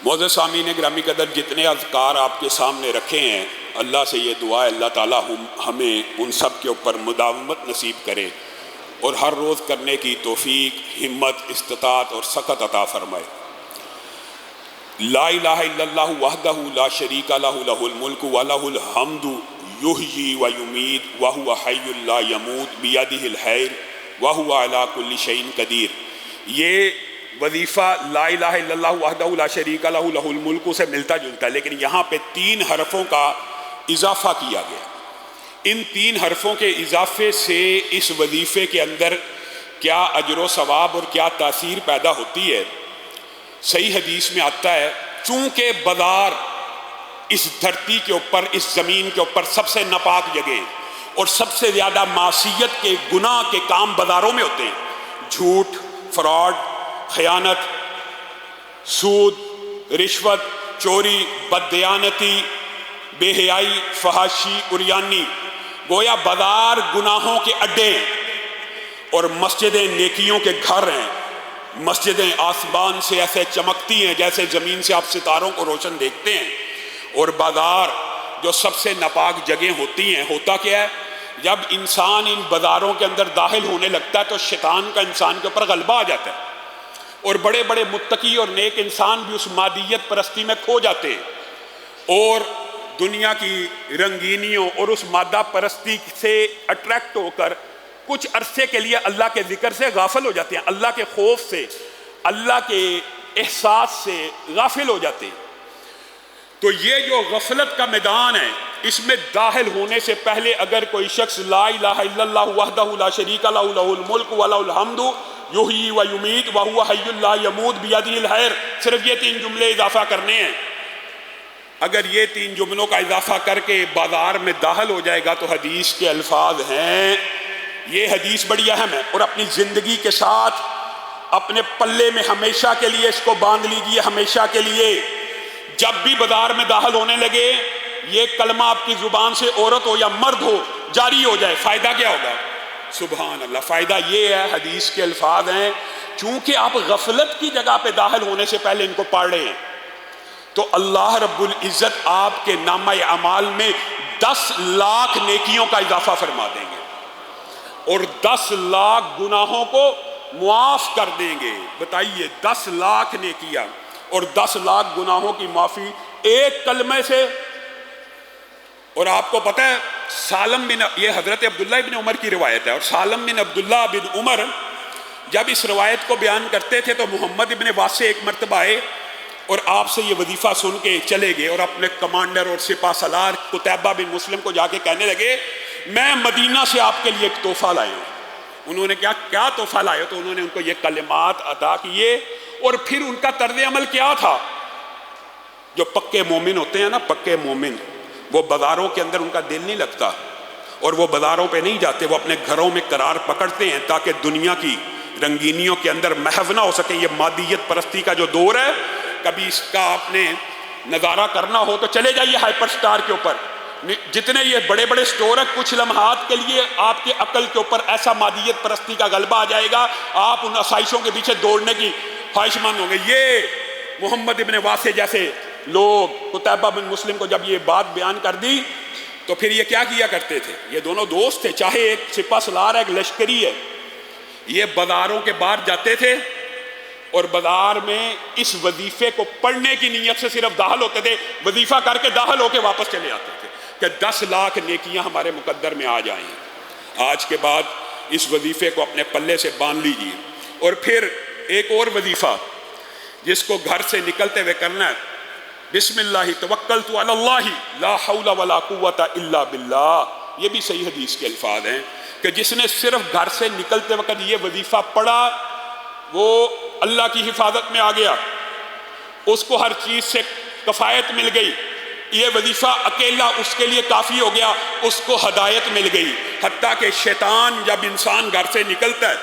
معزز سامعین گرامی قدر، جتنے اذکار آپ کے سامنے رکھے ہیں، اللہ سے یہ دعا ہے اللہ تعالیٰ ہمیں ان سب کے اوپر مداومت نصیب کرے اور ہر روز کرنے کی توفیق، ہمت، استطاعت اور سخت عطا فرمائے۔ لا الہ الا اللہ وحدہ لا شریک لہ، لہ الملک ولہ الحمد یحیی و یمیت وہو حی لا یموت بیدہ الخیر وہو علی کل شیء قدیر۔ یہ وظیفہ لا الہ الا اللہ وحدہ لا شریک لہ، لہ الملک سے ملتا جلتا ہے، لیکن یہاں پہ 3 حرفوں کا اضافہ کیا گیا۔ ان 3 حرفوں کے اضافے سے اس وظیفے کے اندر کیا اجر و ثواب اور کیا تاثیر پیدا ہوتی ہے۔ صحیح حدیث میں آتا ہے، چونکہ بازار اس دھرتی کے اوپر، اس زمین کے اوپر سب سے ناپاک جگہ اور سب سے زیادہ معصیت کے گناہ کے کام بازاروں میں ہوتے ہیں، جھوٹ، فراڈ، خیانت، سود، رشوت، چوری، بددیانتی، بے حیائی، فحاشی، عریانی، گویا بازار گناہوں کے اڈے ہیں اور مسجدیں نیکیوں کے گھر ہیں۔ مسجدیں آسمان سے ایسے چمکتی ہیں جیسے زمین سے آپ ستاروں کو روشن دیکھتے ہیں، اور بازار جو سب سے ناپاک جگہیں ہوتی ہیں، ہوتا کیا ہے؟ جب انسان ان بازاروں کے اندر داخل ہونے لگتا ہے تو شیطان کا انسان کے اوپر غلبہ آ جاتا ہے، اور بڑے بڑے متقی اور نیک انسان بھی اس مادیت پرستی میں کھو جاتے ہیں اور دنیا کی رنگینیوں اور اس مادہ پرستی سے اٹریکٹ ہو کر کچھ عرصے کے لیے اللہ کے ذکر سے غافل ہو جاتے ہیں، اللہ کے خوف سے، اللہ کے احساس سے غافل ہو جاتے ہیں۔ تو یہ جو غفلت کا میدان ہے، اس میں داخل ہونے سے پہلے اگر کوئی شخص لا الہ الا اللہ وحدہ لا شریک لہ، لہ الملک ولہ الحمد یحیی و یمیت وہو حی لا یموت بیدہ الخیر، صرف یہ 3 جملے اضافہ کرنے ہیں۔ اگر یہ 3 جملوں کا اضافہ کر کے بازار میں داخل ہو جائے گا تو حدیث کے الفاظ ہیں، یہ حدیث بڑی اہم ہے، اور اپنی زندگی کے ساتھ اپنے پلے میں ہمیشہ کے لیے اس کو باندھ لیجئے، ہمیشہ کے لیے۔ جب بھی بازار میں داخل ہونے لگے، یہ کلمہ آپ کی زبان سے، عورت ہو یا مرد ہو، جاری ہو جائے، فائدہ کیا ہوگا؟ سبحان اللہ، فائدہ یہ ہے، حدیث کے الفاظ ہیں، چونکہ آپ غفلت کی جگہ پہ داخل ہونے سے پہلے ان کو پڑھ رہے ہیں تو اللہ رب العزت آپ کے نامہ اعمال میں 10 لاکھ نیکیوں کا اضافہ فرما دیں گے اور 10 لاکھ گناہوں کو معاف کر دیں گے۔ بتائیے، 10 لاکھ نیکیاں اور 10 لاکھ گناہوں کی معافی ایک کلمے سے۔ اور آپ کو پتہ ہے، سالم بن، یہ حضرت عبداللہ بن عمر کی روایت ہے، اور سالم بن عبداللہ بن عمر جب اس روایت کو بیان کرتے تھے تو محمد ابن واسع ایک مرتبہ آئے اور آپ سے یہ وظیفہ سن کے چلے گئے، اور اپنے کمانڈر اور سپہ سالار قتیبہ بن مسلم کو جا کے کہنے لگے، میں مدینہ سے آپ کے لیے ایک تحفہ لایا ہوں۔ انہوں نے کیا تحفہ لائے؟ تو انہوں نے ان کو یہ کلمات عطا کیے، اور پھر ان کا طرز عمل کیا تھا؟ جو پکے مومن ہوتے ہیں نا، پکے مومن، وہ بازاروں کے اندر ان کا دل نہیں لگتا اور وہ بازاروں پہ نہیں جاتے، وہ اپنے گھروں میں قرار پکڑتے ہیں تاکہ دنیا کی رنگینیوں کے اندر محو نہ ہو سکے۔ یہ مادیت پرستی کا جو دور ہے، کبھی اس کا آپ نے نظارہ کرنا ہو تو چلے جائیے ہائپر سٹار کے اوپر، جتنے یہ بڑے بڑے سٹور ہیں، کچھ لمحات کے لیے آپ کے عقل کے اوپر ایسا مادیت پرستی کا غلبہ آ جائے گا، آپ ان آسائشوں کے پیچھے دوڑنے کی خواہش مند ہوں گے۔ یہ محمد ابن واسع جیسے لوگ قتیبہ بن مسلم کو جب یہ بات بیان کر دی تو پھر یہ کیا کیا کرتے تھے؟ یہ دونوں دوست تھے، چاہے ایک سپہ سالار ہے، ایک لشکری ہے، یہ بازاروں کے باہر جاتے تھے اور بازار میں اس وظیفے کو پڑھنے کی نیت سے صرف داخل ہوتے تھے، وظیفہ کر کے داخل ہو کے واپس چلے آتے تھے کہ 10 لاکھ نیکیاں ہمارے مقدر میں آ جائیں۔ آج کے بعد اس وظیفے کو اپنے پلے سے باندھ لیجیے۔ اور پھر ایک اور وظیفہ جس کو گھر سے نکلتے ہوئے کرنا ہے، بسم اللہ توکلت علی اللہ لا حول ولا قوت الا باللہ۔ یہ بھی صحیح حدیث کے الفاظ ہیں کہ جس نے صرف گھر سے نکلتے وقت یہ وظیفہ پڑھا، وہ اللہ کی حفاظت میں آ گیا، اس کو ہر چیز سے کفایت مل گئی۔ یہ وظیفہ اکیلا اس کے لیے کافی ہو گیا، اس کو ہدایت مل گئی۔ حتیٰ کہ شیطان جب انسان گھر سے نکلتا ہے،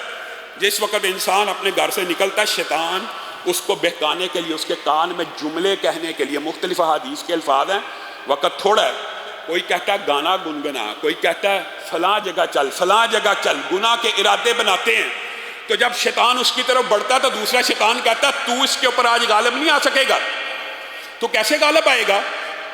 جس وقت انسان اپنے گھر سے نکلتا ہے، شیطان اس کو بہکانے کے لیے، اس کے کان میں جملے کہنے کے لیے، مختلف احادیث کے الفاظ ہیں، وقت تھوڑا ہے، کوئی کہتا ہے گانا گنگنا، کوئی کہتا ہے فلاں جگہ چل، فلاں جگہ چل، گناہ کے ارادے بناتے ہیں۔ تو جب شیطان اس کی طرف بڑھتا ہے تو دوسرا شیطان کہتا ہے تو اس کے اوپر آج غالب نہیں آ سکے گا، تو کیسے غالب آئے گا؟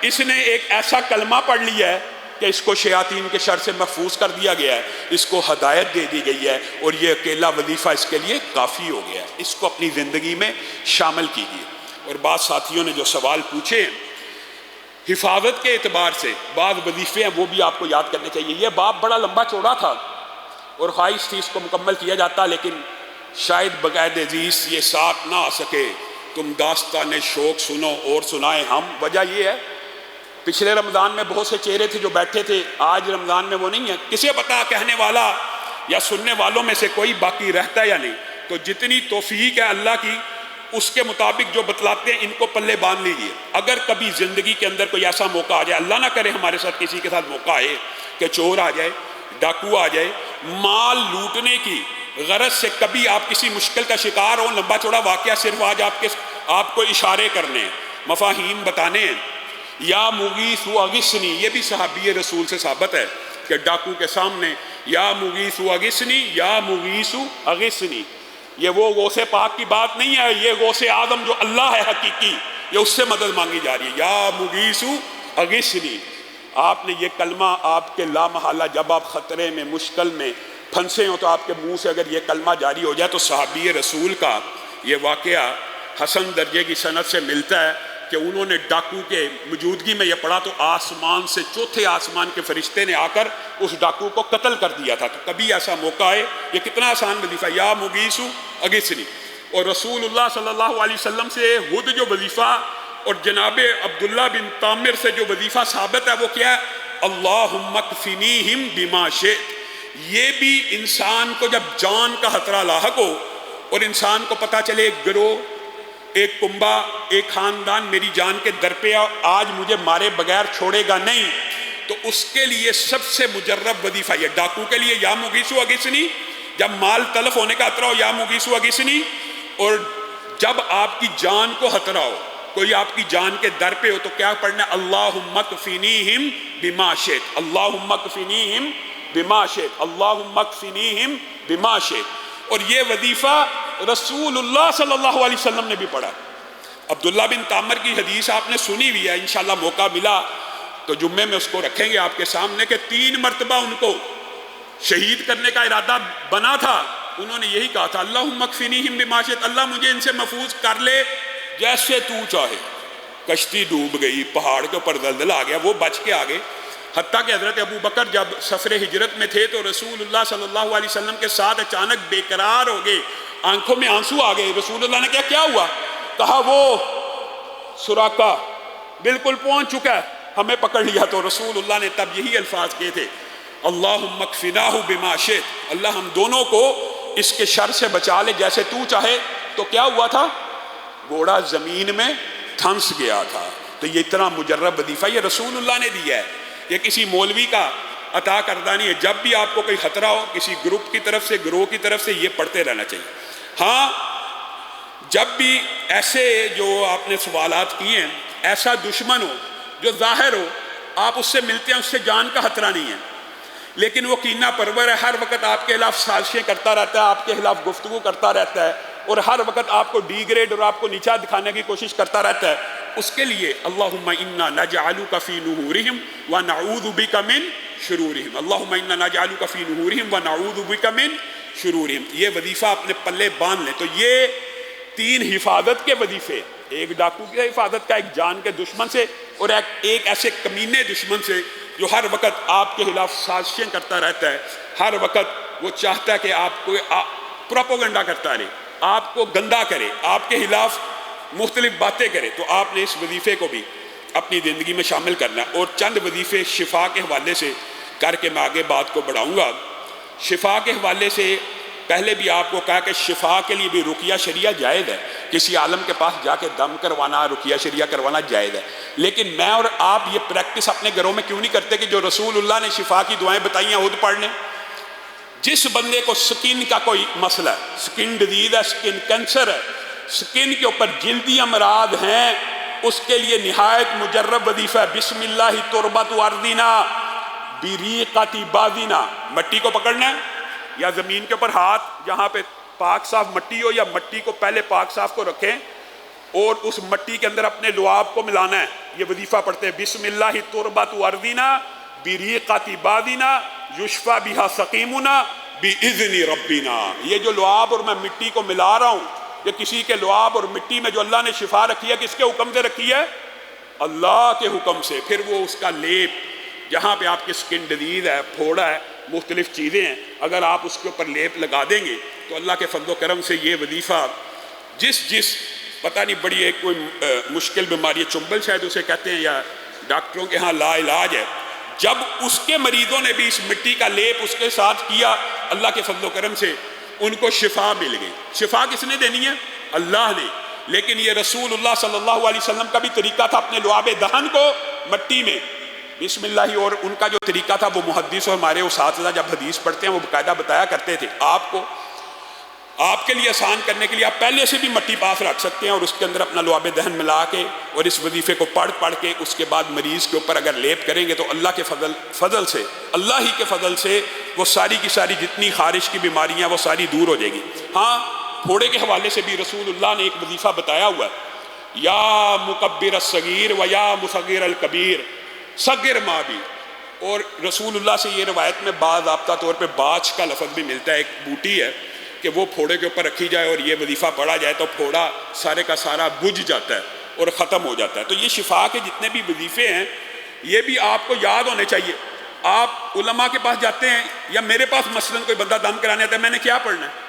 اس نے ایک ایسا کلمہ پڑھ لیا ہے کہ اس کو شیاطین کے شر سے محفوظ کر دیا گیا ہے، اس کو ہدایت دے دی گئی ہے، اور یہ اکیلا وظیفہ اس کے لیے کافی ہو گیا ہے، اس کو اپنی زندگی میں شامل کیجیے۔ اور بعض ساتھیوں نے جو سوال پوچھے حفاظت کے اعتبار سے، بعض وظیفے ہیں وہ بھی آپ کو یاد کرنے چاہیے۔ یہ باب بڑا لمبا چوڑا تھا اور خواہش تھی اس کو مکمل کیا جاتا، لیکن شاید بقید عزیز یہ ساتھ نہ آ سکے۔ تم داستان شوق سنو اور سنائیں ہم، وجہ یہ ہے پچھلے رمضان میں بہت سے چہرے تھے جو بیٹھے تھے، آج رمضان میں وہ نہیں ہے۔ کسے پتا کہنے والا یا سننے والوں میں سے کوئی باقی رہتا ہے یا نہیں؟ تو جتنی توفیق ہے اللہ کی، اس کے مطابق جو بتلاتے ہیں ان کو پلے باندھ لیجیے۔ اگر کبھی زندگی کے اندر کوئی ایسا موقع آ جائے، اللہ نہ کرے ہمارے ساتھ کسی کے ساتھ موقع آئے کہ چور آ جائے، ڈاکو آ جائے، مال لوٹنے کی غرض سے کبھی آپ کسی مشکل کا شکار ہو، لمبا چوڑا واقعہ صرف آج آپ کو اشارے کرنے ہیں، مفاہیم بتانے ہیں۔ یا مغیث اغثنی، یہ بھی صحابی رسول سے ثابت ہے کہ ڈاکو کے سامنے یا مغیث اغثنی، یا مغیث اغثنی، یہ وہ غوث پاک کی بات نہیں ہے، یہ غوث اعظم جو اللہ ہے حقیقی، یہ اس سے مدد مانگی جا رہی ہے۔ یا مغیث اغثنی، آپ نے یہ کلمہ آپ کے لامحالہ جب آپ خطرے میں مشکل میں پھنسے ہوں تو آپ کے منہ سے اگر یہ کلمہ جاری ہو جائے تو صحابی رسول کا یہ واقعہ حسن درجے کی سند سے ملتا ہے کہ انہوں نے ڈاکو کے موجودگی میں یہ پڑھا تو آسمان سے چوتھے آسمان کے فرشتے نے آ کر اس ڈاکو کو قتل کر دیا تھا۔ تو کبھی ایسا موقع آئے، یہ کتنا آسان وظیفہ، یا مغیث اغثنی۔ اور رسول اللہ صلی اللہ علیہ وسلم سے خود جو وظیفہ اور جناب عبداللہ بن تامر سے جو وظیفہ ثابت ہے وہ کیا ہے؟ اللہم اکفنیہم بما شئت۔ یہ بھی انسان کو جب جان کا خطرہ لاحق ہو اور انسان کو پتہ چلے ایک گروہ، ایک کنبہ، ایک خاندان میری جان کے در پہ آج مجھے مارے بغیر چھوڑے گا نہیں، تو اس کے لیے سب سے مجرب وظیفہ یہ ڈاکو کے لیے یا مغیث اغثنی، جب مال تلف ہونے کا خطرہ ہو یا مغیث اغثنی، اور جب آپ کی جان کو خطرہ ہو، کوئی آپ کی جان کے در پہ ہو تو کیا پڑھنا ہے؟ اللہم اکفنیہم بما شئت، اللہم اکفنیہم بما شئت، اللہم اکفنیہم بما شئت۔ اور یہ وظیفہ رسول اللہ صلی اللہ علیہ وسلم نے بھی پڑھا۔ عبداللہ بن تامر کی حدیث آپ نے سنی ہوئی ہے، انشاءاللہ موقع ملا تو جمعے میں اس کو رکھیں گے آپ کے سامنے، کہ 3 مرتبہ ان کو شہید کرنے کا ارادہ بنا تھا، انہوں نے یہی کہا تھا اللہم اکفنیہم بما شئت، اللہ مجھے ان سے محفوظ کر لے جیسے تو چاہے۔ کشتی ڈوب گئی، پہاڑ کے اوپر زلزلہ آ گیا، وہ بچ کے آگے، حتیٰ کہ حضرت ابو بکر جب سفر ہجرت میں تھے تو رسول اللہ صلی اللہ علیہ وسلم کے ساتھ اچانک بے قرار ہو گئے، آنکھوں میں آنسو آ گئے۔ رسول اللہ نے کیا ہوا؟ کہا وہ سراقہ بالکل پہنچ چکا ہے، ہمیں پکڑ لیا۔ تو رسول اللہ نے تب یہی الفاظ کہے تھے اللہم اکفناہ بما شئت، اللہ ہم دونوں کو اس کے شر سے بچا لے جیسے تو چاہے۔ تو کیا ہوا تھا؟ گھوڑا زمین میں دھنس گیا تھا۔ تو یہ اتنا مجرب وظیفہ یہ رسول اللہ نے دیا ہے، یہ کسی مولوی کا عطا کردہ نہیں ہے۔ جب بھی آپ کو کوئی خطرہ ہو کسی گروپ کی طرف سے، گروہ کی طرف سے، یہ پڑھتے رہنا چاہیے۔ ہاں جب بھی ایسے جو آپ نے سوالات کیے ہیں، ایسا دشمن ہو جو ظاہر ہو آپ اس سے ملتے ہیں، اس سے جان کا خطرہ نہیں ہے، لیکن وہ کینہ پرور ہے، ہر وقت آپ کے خلاف سازشیں کرتا رہتا ہے، آپ کے خلاف گفتگو کرتا رہتا ہے، اور ہر وقت آپ کو ڈی گریڈ اور آپ کو نیچا دکھانے کی کوشش کرتا رہتا ہے، اس کے لیے اللہم انا نجعلک فی نحورہم ونعوذ بک من شرورہم، اللہم انا نجعلک فی نحورہم ونعوذ بک من شرورہم۔ یہ وظیفہ اپنے پلے باندھ لیں۔ تو یہ 3 حفاظت کے وظیفے، ایک ڈاکو کی حفاظت کا، ایک جان کے دشمن سے، اور ایک ایسے کمینے دشمن سے جو ہر وقت آپ کے خلاف سازشیں کرتا رہتا ہے، ہر وقت وہ چاہتا ہے کہ آپ کو پروپیگنڈا کرتا رہے، آپ کو گندا کرے، آپ کے خلاف مختلف باتیں کرے۔ تو آپ نے اس وظیفے کو بھی اپنی زندگی میں شامل کرنا ہے۔ اور چند وظیفے شفا کے حوالے سے کر کے میں آگے بات کو بڑھاؤں گا۔ شفا کے حوالے سے پہلے بھی آپ کو کہا کہ شفا کے لیے بھی رقیہ شریعہ جائز ہے، کسی عالم کے پاس جا کے دم کروانا، رقیہ شریعہ کروانا جائز ہے، لیکن میں اور آپ یہ پریکٹس اپنے گھروں میں کیوں نہیں کرتے کہ جو رسول اللہ نے شفا کی دعائیں بتائی ہیں خود پڑھ لیں؟ جس بندے کو سکن کا کوئی مسئلہ ہے، سکن ڈیزیز ہے، سکن کینسر ہے، سکن کے اوپر جلدی امراض ہیں، اس کے لیے نہایت مجرب وظیفہ ہے بسم اللہ تربت ارضنا بریقۃ بازنا۔ مٹی کو پکڑنا ہے یا زمین کے اوپر ہاتھ جہاں پہ پاک صاف مٹی ہو، یا مٹی کو پہلے پاک صاف کو رکھیں، اور اس مٹی کے اندر اپنے لعاب کو ملانا ہے. یہ وظیفہ پڑھتے ہیں بسم اللہ تربت ارضنا بریقۃ بادنا یشفی بہا سقیمنا باذن ربنا. یہ جو لعاب اور میں مٹی کو ملا رہا ہوں، یہ کسی کے لعاب اور مٹی میں جو اللہ نے شفا رکھی ہے کس کے حکم سے رکھی ہے؟ اللہ کے حکم سے. پھر وہ اس کا لیپ جہاں پہ آپ کی سکن ڈیزیز ہے، پھوڑا ہے، مختلف چیزیں ہیں، اگر آپ اس کے اوپر لیپ لگا دیں گے تو اللہ کے فضل و کرم سے یہ وظیفہ جس پتہ نہیں بڑی ایک کوئی مشکل بیماری ہے، چنبل شاید اسے کہتے ہیں، یا ڈاکٹروں کے ہاں لا علاج ہے، جب اس کے مریضوں نے بھی اس مٹی کا لیپ اس کے ساتھ کیا، اللہ کے فضل و کرم سے ان کو شفا مل گئی. شفا کس نے دینی ہے؟ اللہ نے. لیکن یہ رسول اللہ صلی اللہ علیہ وسلم کا بھی طریقہ تھا اپنے لعاب دہن کو مٹی میں بسم اللہ، اور ان کا جو طریقہ تھا وہ محدث اور ہمارے اساتذہ جب حدیث پڑھتے ہیں وہ باقاعدہ بتایا کرتے تھے. آپ کو آپ کے لیے آسان کرنے کے لیے آپ پہلے سے بھی مٹی پاس رکھ سکتے ہیں اور اس کے اندر اپنا لعاب دہن ملا کے اور اس وظیفے کو پڑھ کے اس کے بعد مریض کے اوپر اگر لیپ کریں گے تو اللہ کے فضل سے، اللہ ہی کے فضل سے وہ ساری کی ساری جتنی خارش کی بیماریاں وہ ساری دور ہو جائے گی. ہاں، پھوڑے کے حوالے سے بھی رسول اللہ نے ایک وظیفہ بتایا ہوا ہے، یا مکبر الصغیر و یا مصغر الکبیر صغر ما بھی. اور رسول اللہ سے یہ روایت میں باضابطہ طور پہ باچ کا لفظ بھی ملتا ہے. ایک بوٹی ہے کہ وہ پھوڑے کے اوپر رکھی جائے اور یہ وظیفہ پڑھا جائے تو پھوڑا سارے کا سارا بجھ جاتا ہے اور ختم ہو جاتا ہے. تو یہ شفا کے جتنے بھی وظیفے ہیں یہ بھی آپ کو یاد ہونے چاہیے. آپ علماء کے پاس جاتے ہیں یا میرے پاس مثلاً کوئی بندہ دم کرانے آتا ہے، میں نے کیا پڑھنا ہے؟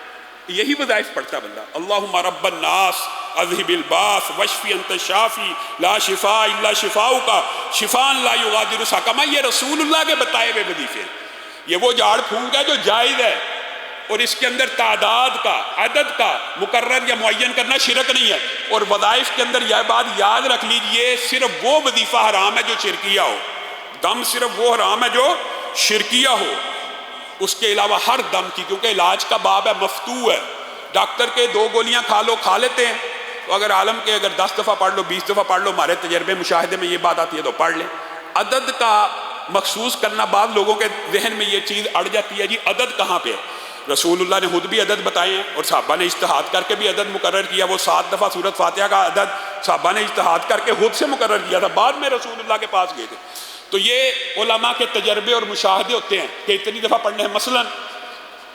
یہی وظائف پڑھتا بندہ. اللہم رب الناس اذہب الباس واشفی انت الشافی لا شفاء الا شفاؤک شفاء لا یغادر سقما. یہ رسول اللہ کے بتائے ہوئے وظیفے ہیں. یہ وہ جھاڑ پھونک ہے جو جائز ہے اور اس کے اندر تعداد کا، عدد کا مقرر یا معین کرنا شرک نہیں ہے. اور وظائف کے اندر یہ بات یاد رکھ لیجئے، صرف وہ وظیفہ حرام ہے جو شرکیہ ہو. دم صرف وہ حرام ہے جو شرکیہ ہو، اس کے علاوہ ہر دم کی، کیونکہ علاج کا باب ہے، مفتوح ہے. ڈاکٹر کے 2 گولیاں کھا لو، کھا لیتے ہیں، تو اگر عالم کے اگر 10 دفعہ پڑھ لو، 20 دفعہ پڑھ لو، ہمارے تجربے مشاہدے میں یہ بات آتی ہے تو پڑھ لیں. عدد کا مخصوص کرنا، بعض لوگوں کے ذہن میں یہ چیز اڑ جاتی ہے، جی عدد کہاں پہ ہے؟ رسول اللہ نے خود بھی عدد بتائے ہیں اور صحابہ نے اجتہاد کر کے بھی عدد مقرر کیا. وہ 7 دفعہ سورۃ فاتحہ کا عدد صحابہ نے اجتہاد کر کے خود سے مقرر کیا تھا، بعد میں رسول اللہ کے پاس گئے تھے. تو یہ علماء کے تجربے اور مشاہدے ہوتے ہیں کہ اتنی دفعہ پڑھنے ہیں. مثلا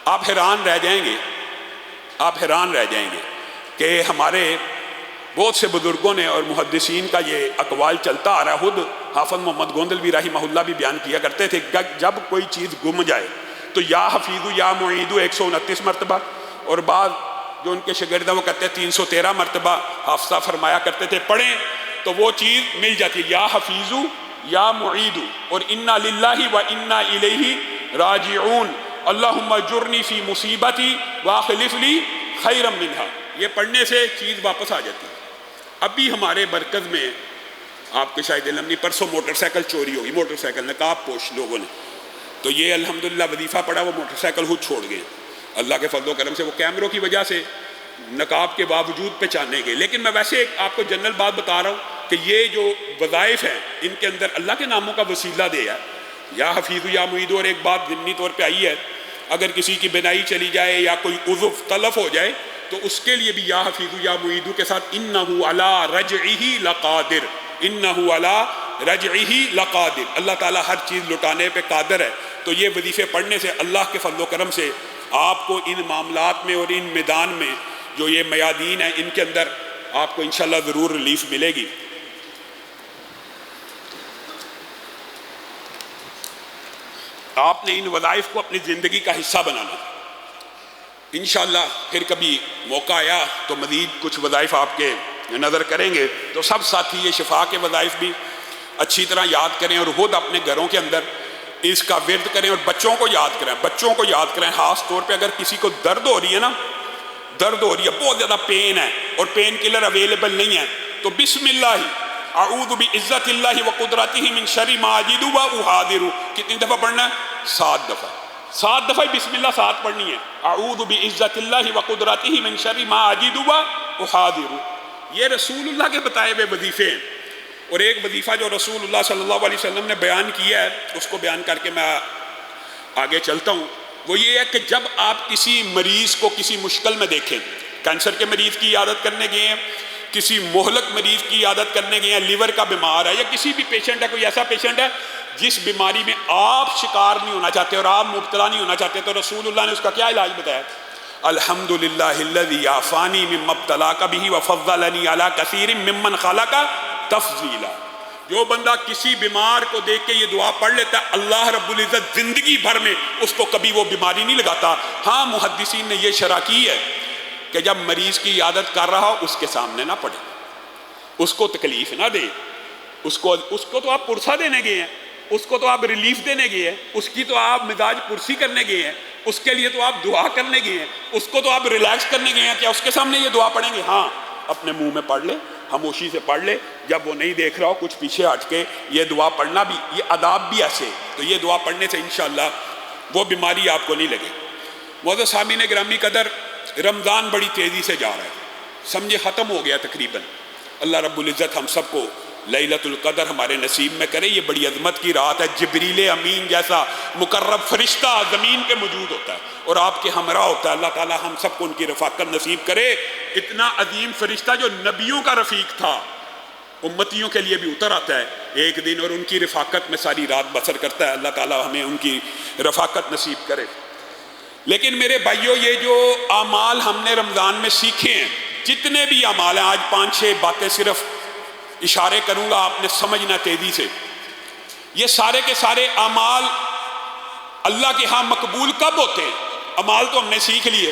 آپ حیران رہ جائیں گے کہ ہمارے بہت سے بزرگوں نے اور محدثین کا یہ اقوال چلتا آ رہا ہے. خود حافظ محمد گوندلوی رحمہ اللہ بھی بیان کیا کرتے تھے کہ جب کوئی چیز گم جائے تو یا حفیظ یا معید 129 مرتبہ، اور بعض جو ان کے شاگرد ہیں وہ کہتے ہیں 313 مرتبہ حافظہ فرمایا کرتے تھے پڑھیں تو وہ چیز مل جاتی ہے. یا حفیظ یا معید اور انا للہ و انا الیہ راجعون اللہم اجرنی فی مصیبتی واخلف لی خیرا منہا. یہ پڑھنے سے چیز واپس آ جاتی ہے. ابھی ہمارے مرکز میں آپ کے شاید علم نہیں، پرسوں موٹر سائیکل چوری ہوگی، موٹر سائیکل نقاب پوش لوگوں نے، تو یہ الحمدللہ وظیفہ پڑھا، وہ موٹر سائیکل خود چھوڑ گئے اللہ کے فضل و کرم سے. وہ کیمروں کی وجہ سے نقاب کے باوجود پہچانے گئے. لیکن میں ویسے آپ کو جنرل بات بتا رہا ہوں کہ یہ جو وظائف ہیں ان کے اندر اللہ کے ناموں کا وسیلہ دیا یا حفیظ یا معید. اور ایک بات ضمنی طور پہ آئی ہے، اگر کسی کی بینائی چلی جائے یا کوئی عضو تلف ہو جائے تو اس کے لیے بھی یا حفیظ یا معید کے ساتھ انہ علی رجعہ لقادر، انہ علی رجعہ لقادر. اللہ تعالیٰ ہر چیز لٹانے پہ قادر ہے. تو یہ وظیفے پڑھنے سے اللہ کے فضل و کرم سے آپ کو ان معاملات میں اور ان میدان میں جو یہ میادین ہیں ان کے اندر آپ کو انشاءاللہ ضرور ریلیف ملے گی. آپ نے ان وظائف کو اپنی زندگی کا حصہ بنانا. انشاءاللہ پھر کبھی موقع آیا تو مزید کچھ وظائف آپ کے نظر کریں گے. تو سب ساتھی یہ شفا کے وظائف بھی اچھی طرح یاد کریں اور خود اپنے گھروں کے اندر اس کا ورد کریں اور بچوں کو یاد کریں. خاص طور پہ اگر کسی کو درد ہو رہی ہے نا، درد ہو رہی ہے، بہت زیادہ پین ہے اور پین کلر اویلیبل نہیں ہے، تو بسم اللہ اعوذ بعزت اللہ وقدرتہ من شر ما اجد واحاذر. کتنی دفعہ پڑھنا ہے؟ 7 دفعہ. 7 دفعہ بسم اللہ 7 پڑھنی ہے. اعوذ بعزت اللہ وقدرتہ من شر ما اجد واحاذر. یہ رسول اللہ کے بتائے ہوئے وظیفے ہیں. اور ایک وظیفہ جو رسول اللہ صلی اللہ علیہ وسلم نے بیان کیا ہے اس کو بیان کر کے میں آگے چلتا ہوں. وہ یہ ہے کہ جب آپ کسی مریض کو کسی مشکل میں دیکھیں، کینسر کے مریض کی عیادت کرنے گئے ہیں، کسی مہلک مریض کی عیادت کرنے گئے ہیں، لیور کا بیمار ہے، یا کسی بھی پیشنٹ ہے، کوئی ایسا پیشنٹ ہے جس بیماری میں آپ شکار نہیں ہونا چاہتے اور آپ مبتلا نہیں ہونا چاہتے، تو رسول اللہ نے اس کا کیا علاج بتایا؟ الحمدللہ الذی عافانی مما ابتلاک بہ وفضلنی علی کثیر ممن خلق تفضیلا۔ جو بندہ کسی بیمار کو دیکھ کے یہ دعا پڑھ لیتا ہے، اللہ رب العزت زندگی بھر میں اس کو کبھی وہ بیماری نہیں لگاتا۔ ہاں محدثین نے یہ شرح کی ہے کہ جب مریض کی عیادت کر رہا ہو اس کے سامنے نہ پڑھے، اس کو تکلیف نہ دے، اس کو تو آپ پرسہ دینے گئے ہیں، اس کو تو آپ ریلیف دینے گئے ہیں، اس کی تو آپ مزاج پرسی کرنے گئے ہیں، اس کے لیے تو آپ دعا کرنے گئے ہیں، اس کو تو آپ ریلیکس کرنے گئے ہیں، کیا اس کے سامنے یہ دعا پڑھیں گے؟ ہاں اپنے منہ میں پڑھ لے، خاموشی سے پڑھ لے، جب وہ نہیں دیکھ رہا ہو کچھ پیچھے ہٹ کے یہ دعا پڑھنا بھی، یہ آداب بھی ایسے، تو یہ دعا پڑھنے سے انشاءاللہ وہ بیماری آپ کو نہیں لگے۔ معزز سامعین گرامی قدر، رمضان بڑی تیزی سے جا رہا ہے، سمجھے ختم ہو گیا تقریباً۔ اللہ رب العزت ہم سب کو لیلۃ القدر ہمارے نصیب میں کرے۔ یہ بڑی عظمت کی رات ہے، جبریل امین جیسا مقرب فرشتہ زمین پہ موجود ہوتا ہے اور آپ کے ہمراہ ہوتا ہے۔ اللہ تعالیٰ ہم سب کو ان کی رفاقت نصیب کرے۔ اتنا عظیم فرشتہ جو نبیوں کا رفیق تھا، امتیوں کے لیے بھی اتر آتا ہے ایک دن اور ان کی رفاقت میں ساری رات بسر کرتا ہے۔ اللہ تعالیٰ ہمیں ان کی رفاقت نصیب کرے۔ لیکن میرے بھائیوں، یہ جو اعمال ہم نے رمضان میں سیکھے ہیں، جتنے بھی اعمال ہیں، آج 5-6 باتیں صرف اشارے کروں گا، آپ نے سمجھنا تیزی سے۔ یہ سارے کے سارے اعمال اللہ کے ہاں مقبول کب ہوتے ہیں؟ اعمال تو ہم نے سیکھ لیے،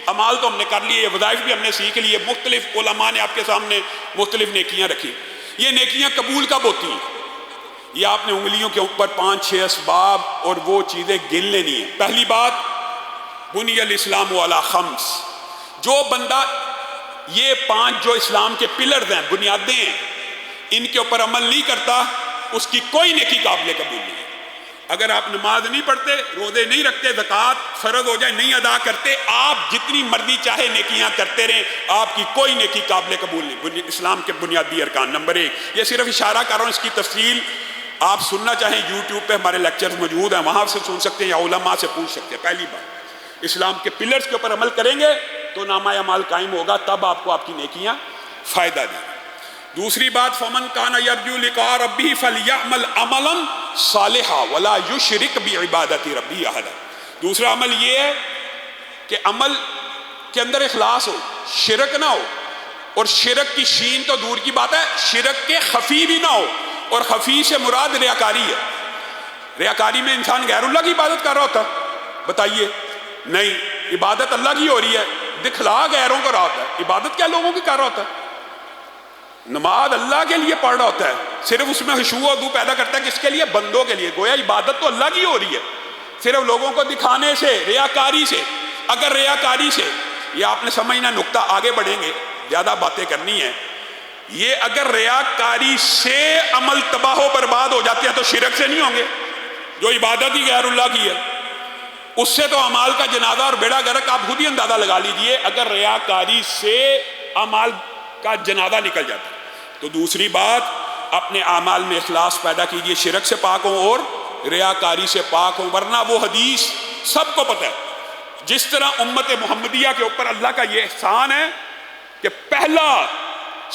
اعمال تو ہم نے کر لیے، وظائف بھی ہم نے سیکھ لیے، مختلف علماء نے آپ کے سامنے مختلف نیکیاں رکھی۔ یہ نیکیاں قبول کب ہوتی ہیں؟ یہ آپ نے انگلیوں کے اوپر 5-6 اسباب اور وہ چیزیں گن لینی ہیں۔ پہلی بات، بنی الاسلام علی خمس، جو بندہ یہ 5 جو اسلام کے پلرز ہیں، بنیادیں ہیں، ان کے اوپر عمل نہیں کرتا، اس کی کوئی نیکی قابل قبول نہیں ہے۔ اگر آپ نماز نہیں پڑھتے، روزے نہیں رکھتے، زکوٰۃ فرض ہو جائے نہیں ادا کرتے، آپ جتنی مرضی چاہے نیکیاں کرتے رہیں، آپ کی کوئی نیکی قابل قبول نہیں۔ اسلام کے بنیادی ارکان نمبر 1، یہ صرف اشارہ کر رہا ہوں، اس کی تفصیل آپ سننا چاہیں یوٹیوب پہ ہمارے لیکچرز موجود ہیں، وہاں سے سن سکتے ہیں یا علماء سے پوچھ سکتے ہیں۔ پہلی بات، اسلام کے پلرز کے اوپر عمل کریں گے تو نامہ اعمال قائم ہوگا، تب آپ کو آپ کی نیکیاں فائدہ دیں۔ دوسری بات، فمن کان یرجو لقاء ربہ فلیعمل عملا صالحا ولا یشرک بعبادۃ ربہ احدا۔ دوسرا عمل یہ ہے کہ عمل کے اندر اخلاص ہو، شرک نہ ہو، اور شرک کی شین تو دور کی بات ہے، شرک کے خفی بھی نہ ہو، اور خفی سے مراد ریاکاری ہے۔ ریاکاری میں انسان غیر اللہ کی عبادت کر رہا ہوتا ہے، بتائیے؟ نہیں، عبادت اللہ کی ہو رہی ہے، دکھلا غیروں کو رہا ہوتا ہے۔ عبادت کیا لوگوں کی کر رہا ہوتا ہے؟ نماز اللہ کے لیے پڑھ رہا ہوتا ہے، صرف اس میں خشوع و خضوع پیدا کرتا ہے، کس کے لیے؟ بندوں کے لیے۔ گویا عبادت تو اللہ کی ہو رہی ہے، صرف لوگوں کو دکھانے سے، ریاکاری سے۔ اگر ریاکاری سے، یہ آپ نے سمجھنا نقطہ، آگے بڑھیں گے، زیادہ باتیں کرنی ہیں، یہ اگر ریاکاری سے عمل تباہ و برباد ہو جاتے ہیں تو شرک سے نہیں ہوں گے، جو عبادت ہی غیر اللہ کی ہے، اس سے تو اعمال کا جنازہ اور بیڑا غرق آپ خود ہی اندازہ لگا لیجئے۔ اگر ریاکاری سے اعمال کا جنازہ نکل جاتا ہے تو دوسری بات، اپنے اعمال میں اخلاص پیدا کیجئے، شرک سے پاک ہوں اور ریاکاری سے پاک ہوں، ورنہ وہ حدیث سب کو پتہ ہے، جس طرح امت محمدیہ کے اوپر اللہ کا یہ احسان ہے کہ پہلا،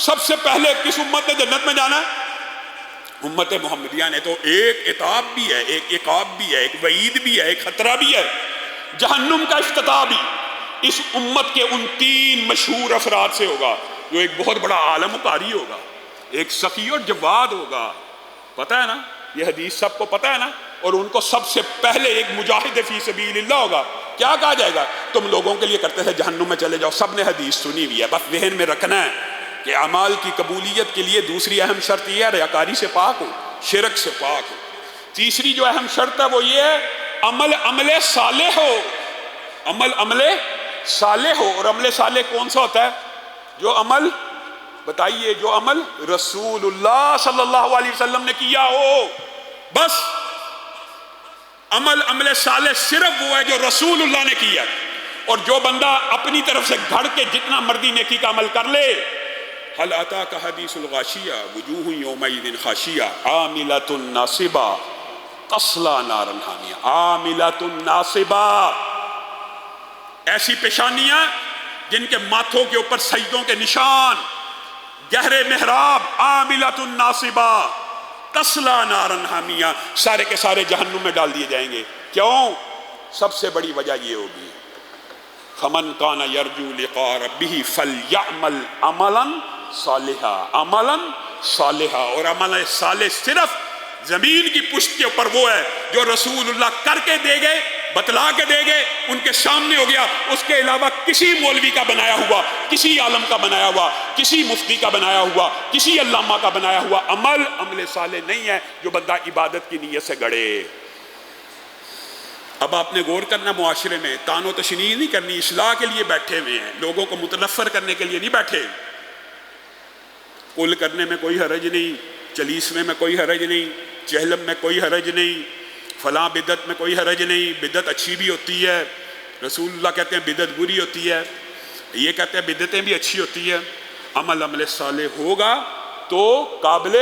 سب سے پہلے کس امت نے جنت میں جانا ہے؟ امت محمدیہ نے۔ تو ایک عتاب بھی ہے، ایک عقاب بھی ہے، ایک وعید بھی ہے، ایک خطرہ بھی ہے، جہنم کا افتتاح بھی اس امت کے ان 3 مشہور افراد سے ہوگا، جو ایک بہت بڑا عالم و قاری ہوگا، ایک سخی اور جواد ہوگا، پتہ ہے نا، یہ حدیث سب کو پتہ ہے نا، اور ان کو سب سے پہلے ایک مجاہد فی سبیل اللہ ہوگا۔ کیا کہا جائے گا؟ تم لوگوں کے لیے کرتے تھے، جہنم میں چلے جاؤ۔ سب نے حدیث سنی ہوئی ہے، بس ذہن میں رکھنا ہے کہ اعمال کی قبولیت کے لیے دوسری اہم شرط یہ ہے ریاکاری سے پاک ہو، شرک سے پاک ہو۔ تیسری جو اہم شرط ہے وہ یہ ہے عمل صالح ہو، عمل صالح ہو۔ اور عمل صالح کون سا ہوتا ہے؟ جو عمل، بتائیے، جو عمل رسول اللہ صلی اللہ علیہ وسلم نے کیا ہو، بس عمل صالح صرف وہ ہے جو رسول اللہ نے کیا۔ اور جو بندہ اپنی طرف سے گھڑ کے جتنا مرضی نیکی کا عمل کر لے، هل اتاك حدیث الغاشیہ وجوہ یومئذ خاشیہ عاملۃ ناصبہ تصلی نارا حامیہ۔ عاملۃ ناصبہ، ایسی پیشانیاں جن کے ماتھوں کے اوپر سجدوں کے نشان، گہرے محراب عاملۃ ناصبہ تصلی نارا حامیہ، سارے کے سارے جہنم میں ڈال دیے جائیں گے۔ کیوں؟ سب سے بڑی وجہ یہ ہوگی فمن کان یرجو لقاء ربہ فلیعمل عملا صالحا، عملا صالحا، اور عمل صالح صرف زمین کی پشت کے اوپر وہ ہے جو رسول اللہ کر کے دے گئے، بتلا کے دے گئے، ان کے سامنے ہو گیا، اس کے علاوہ کسی مولوی کا بنایا ہوا، کسی عالم کا بنایا ہوا، کسی مفتی کا بنایا ہوا، کسی علامہ کا بنایا ہوا عمل صالح نہیں ہے جو بندہ عبادت کی نیت سے گڑے۔ اب آپ نے غور کرنا، معاشرے میں تان و تشنیع نہیں کرنی، اصلاح کے لیے بیٹھے ہوئے ہیں، لوگوں کو متنفر کرنے کے لیے نہیں بیٹھے۔ کل کرنے میں کوئی حرج نہیں، چلیسوے میں کوئی حرج نہیں، چہلم میں کوئی حرج نہیں، فلاں بدعت میں کوئی حرج نہیں، بدعت اچھی بھی ہوتی ہے، رسول اللہ کہتے ہیں بدعت بری ہوتی ہے، یہ کہتے ہیں بدعتیں بھی اچھی ہوتی ہے۔ عمل صالح ہوگا تو قابل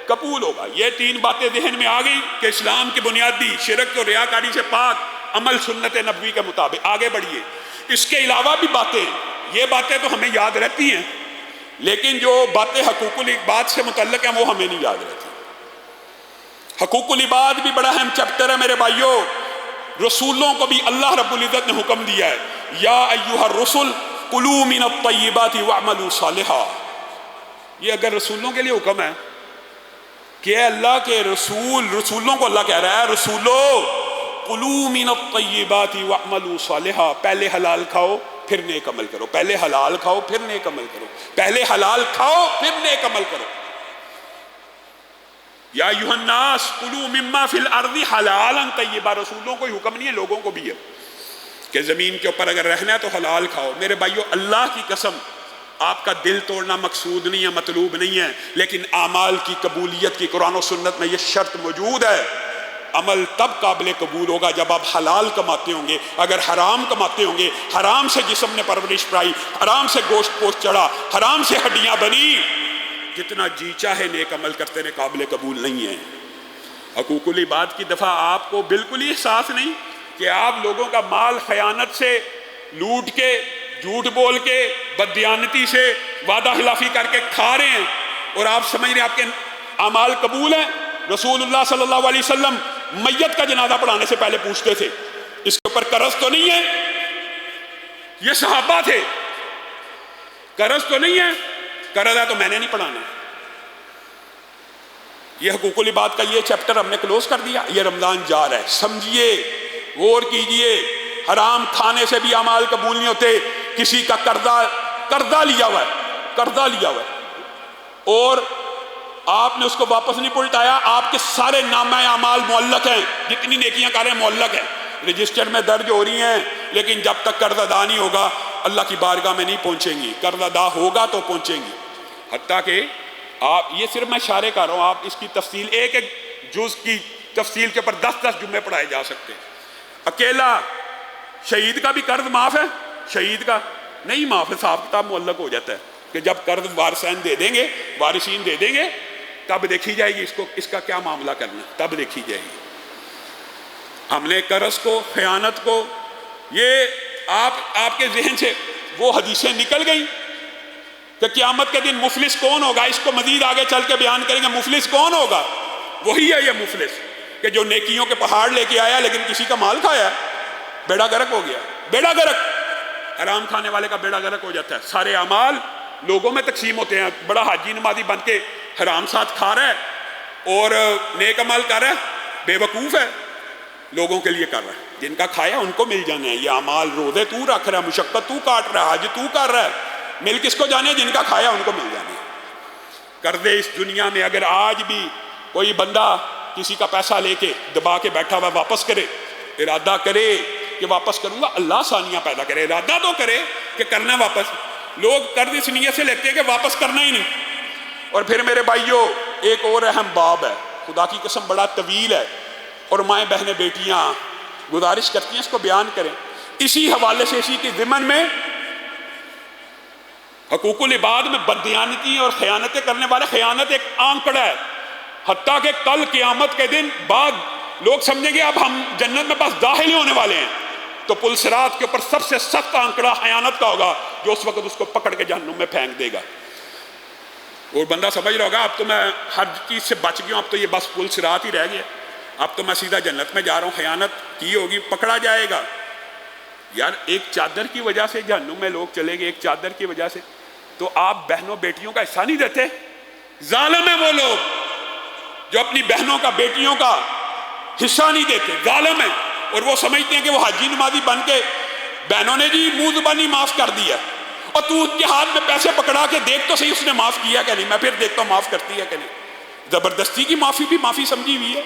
قبول ہوگا۔ یہ تین باتیں ذہن میں آ گئی کہ اسلام کی بنیادی شرک اور ریاکاری سے پاک، عمل سنت نبوی کے مطابق، آگے بڑھیے۔ اس کے علاوہ بھی باتیں، یہ باتیں تو ہمیں یاد رہتی ہیں، لیکن جو باتیں حقوق العباد سے متعلق ہیں وہ ہمیں نہیں یاد رہتی۔ حقوق العباد بھی بڑا اہم چیپٹر ہے میرے بھائیوں۔ رسولوں کو بھی اللہ رب العزت نے حکم دیا ہے، یا ایھا الرسل کلوا من الطیبات واعملوا صالحا۔ یہ اگر رسولوں کے لیے حکم ہے کہ اللہ کے رسولوں کو اللہ کہہ رہا ہے، رسولو کلوا من الطیبات واعملوا صالحا، پہلے حلال کھاؤ پھر نیک عمل کرو، پہلے حلال کھاؤ پھر نیک عمل کرو، پہلے حلال کھاؤ پھر نیک عمل کرو۔ یا ایھا الناس کلوا مما فی الارض حلالا طیبا، رسولوں کو ہی حکم نہیں ہے، لوگوں کو بھی ہے کہ زمین کے اوپر اگر رہنا ہے تو حلال کھاؤ۔ میرے بھائیو، اللہ کی قسم، آپ کا دل توڑنا مقصود نہیں ہے، مطلوب نہیں ہے، لیکن اعمال کی قبولیت کی قرآن و سنت میں یہ شرط موجود ہے۔ عمل تب قابل قبول ہوگا جب آپ حلال کماتے ہوں گے۔ اگر حرام کماتے ہوں گے، حرام سے جسم نے پرورش پائی، حرام سے گوشت پوشت چڑھا، حرام سے ہڈیاں بنی، جتنا جی چاہے نیک عمل کرتے رہے، قابل قبول نہیں ہے۔ حقوق العباد کی دفعہ آپ کو بالکل ہی احساس نہیں کہ آپ لوگوں کا مال خیانت سے، لوٹ کے، جھوٹ بول کے، بددیانتی سے، وعدہ خلافی کر کے کھا رہے ہیں، اور آپ سمجھ رہے ہیں آپ کے اعمال قبول ہیں۔ رسول اللہ صلی اللہ علیہ وسلم میت کا جنازہ پڑھانے سے پہلے پوچھتے تھے اس کے اوپر قرض تو نہیں ہے؟ یہ صحابہ تھے، قرض تو نہیں ہے؟ قرض ہے تو میں نے نہیں پڑھانا۔ یہ حقوق العباد کا یہ چیپٹر ہم نے کلوز کر دیا۔ یہ رمضان جا رہا ہے، سمجھیے، غور کیجئے، حرام کھانے سے بھی اعمال قبول نہیں ہوتے۔ کسی کا قرضہ لیا ہوا ہے اور آپ نے اس کو واپس نہیں پلٹایا، آپ کے سارے نامہ اعمال معلق ہیں، جتنی نیکیاں کر رہے ہیں معلق ہیں، رجسٹر میں درج ہو رہی ہیں، لیکن جب تک قرض ادا نہیں ہوگا اللہ کی بارگاہ میں نہیں پہنچیں گی۔ قرض ادا ہوگا تو پہنچیں گی۔ حتیٰ کہ آپ، یہ صرف میں اشارے کر رہا ہوں، آپ اس کی تفصیل، ایک ایک جز کی تفصیل کے اوپر 10 جمعے پڑھائے جا سکتے ہیں۔ اکیلا شہید کا بھی قرض معاف ہے، شہید کا نہیں معاف ہے، حساب کتاب معلق ہو جاتا ہے کہ جب قرض وارثین دے دیں گے، وارثین دے دیں گے، تب دیکھی جائے گی اس کا کیا معاملہ کرنا، تب دیکھی جائے گی۔ ہم نے قرض کو، خیانت کو، یہ آپ کے ذہن سے وہ حدیثیں نکل گئیں کہ قیامت کے دن مفلس کون ہوگا، اس کو مزید آگے چل کے بیان کریں گے۔ مفلس کون ہوگا؟ وہی ہے یہ مفلس کہ جو نیکیوں کے پہاڑ لے کے آیا لیکن کسی کا مال کھایا، بیڑا غرق ہو گیا۔ بیڑا غرق، حرام کھانے والے کا بیڑا غرق ہو جاتا ہے۔ سارے اعمال لوگوں میں تقسیم ہوتے ہیں، بڑا حاجی نمازی بن کے حرام ساتھ کھا رہا ہے اور نیک عمل کر رہا ہے، بے وقوف ہے، لوگوں کے لیے کر رہا ہے، جن کا کھایا ان کو مل جانا ہے۔ یہ اعمال، روزے تو رکھ رہا ہے، مشقت تو کاٹ رہا ہے، حج تو کر رہا ہے، مل کس کو جانے؟ جن کا کھایا ان کو مل جانے ہے۔ قرضے اس دنیا میں اگر آج بھی کوئی بندہ کسی کا پیسہ لے کے دبا کے بیٹھا ہوا واپس کرے، ارادہ کرے کہ واپس کروں گا، اللہ آسانیاں پیدا کرے، ارادہ تو کرے کہ کرنا واپس۔ لوگ قرض اس نیت سے لیتے ہیں کہ واپس کرنا ہی نہیں۔ اور پھر میرے بھائیوں، ایک اور اہم باب ہے، خدا کی قسم بڑا طویل ہے، اور مائیں بہنیں بیٹیاں گزارش کرتی ہیں اس کو بیان کریں۔ اسی حوالے سے، اسی کی ضمن میں حقوق العباد میں بددیانتی اور خیانتیں کرنے والے، خیانت ایک آنکڑا ہے، حتیٰ کہ کل قیامت کے دن بعد لوگ سمجھیں گے اب ہم جنت میں بس داخل ہی ہونے والے ہیں، تو پل صراط کے اوپر سب سے سخت آنکڑا خیانت کا ہوگا، جو اس وقت اس کو پکڑ کے جہنم میں پھینک دے گا۔ اور بندہ سمجھ رہا ہوگا اب تو میں ہر چیز سے بچ گیا ہوں، اب تو یہ بس پل صراط ہی رہ گیا، اب تو میں سیدھا جنت میں جا رہا ہوں، خیانت کی ہوگی پکڑا جائے گا۔ یار ایک چادر کی وجہ سے جہنم میں لوگ چلے گئے، ایک چادر کی وجہ سے، تو آپ بہنوں بیٹیوں کا حصہ نہیں دیتے؟ ظالم ہیں وہ لوگ جو اپنی بہنوں کا بیٹیوں کا حصہ نہیں دیتے، ظالم ہیں، اور وہ سمجھتے ہیں کہ وہ حاجی نمازی بن کے بہنوں نے جی منہ زبانی معاف کر دیا، اور تو اس کے ہاتھ میں پیسے پکڑا کے دیکھ تو صحیح اس نے معاف کیا کہ نہیں، میں پھر دیکھتا ہوں معاف کرتی ہے کہ نہیں۔ زبردستی کی معافی بھی معافی سمجھی ہوئی ہے۔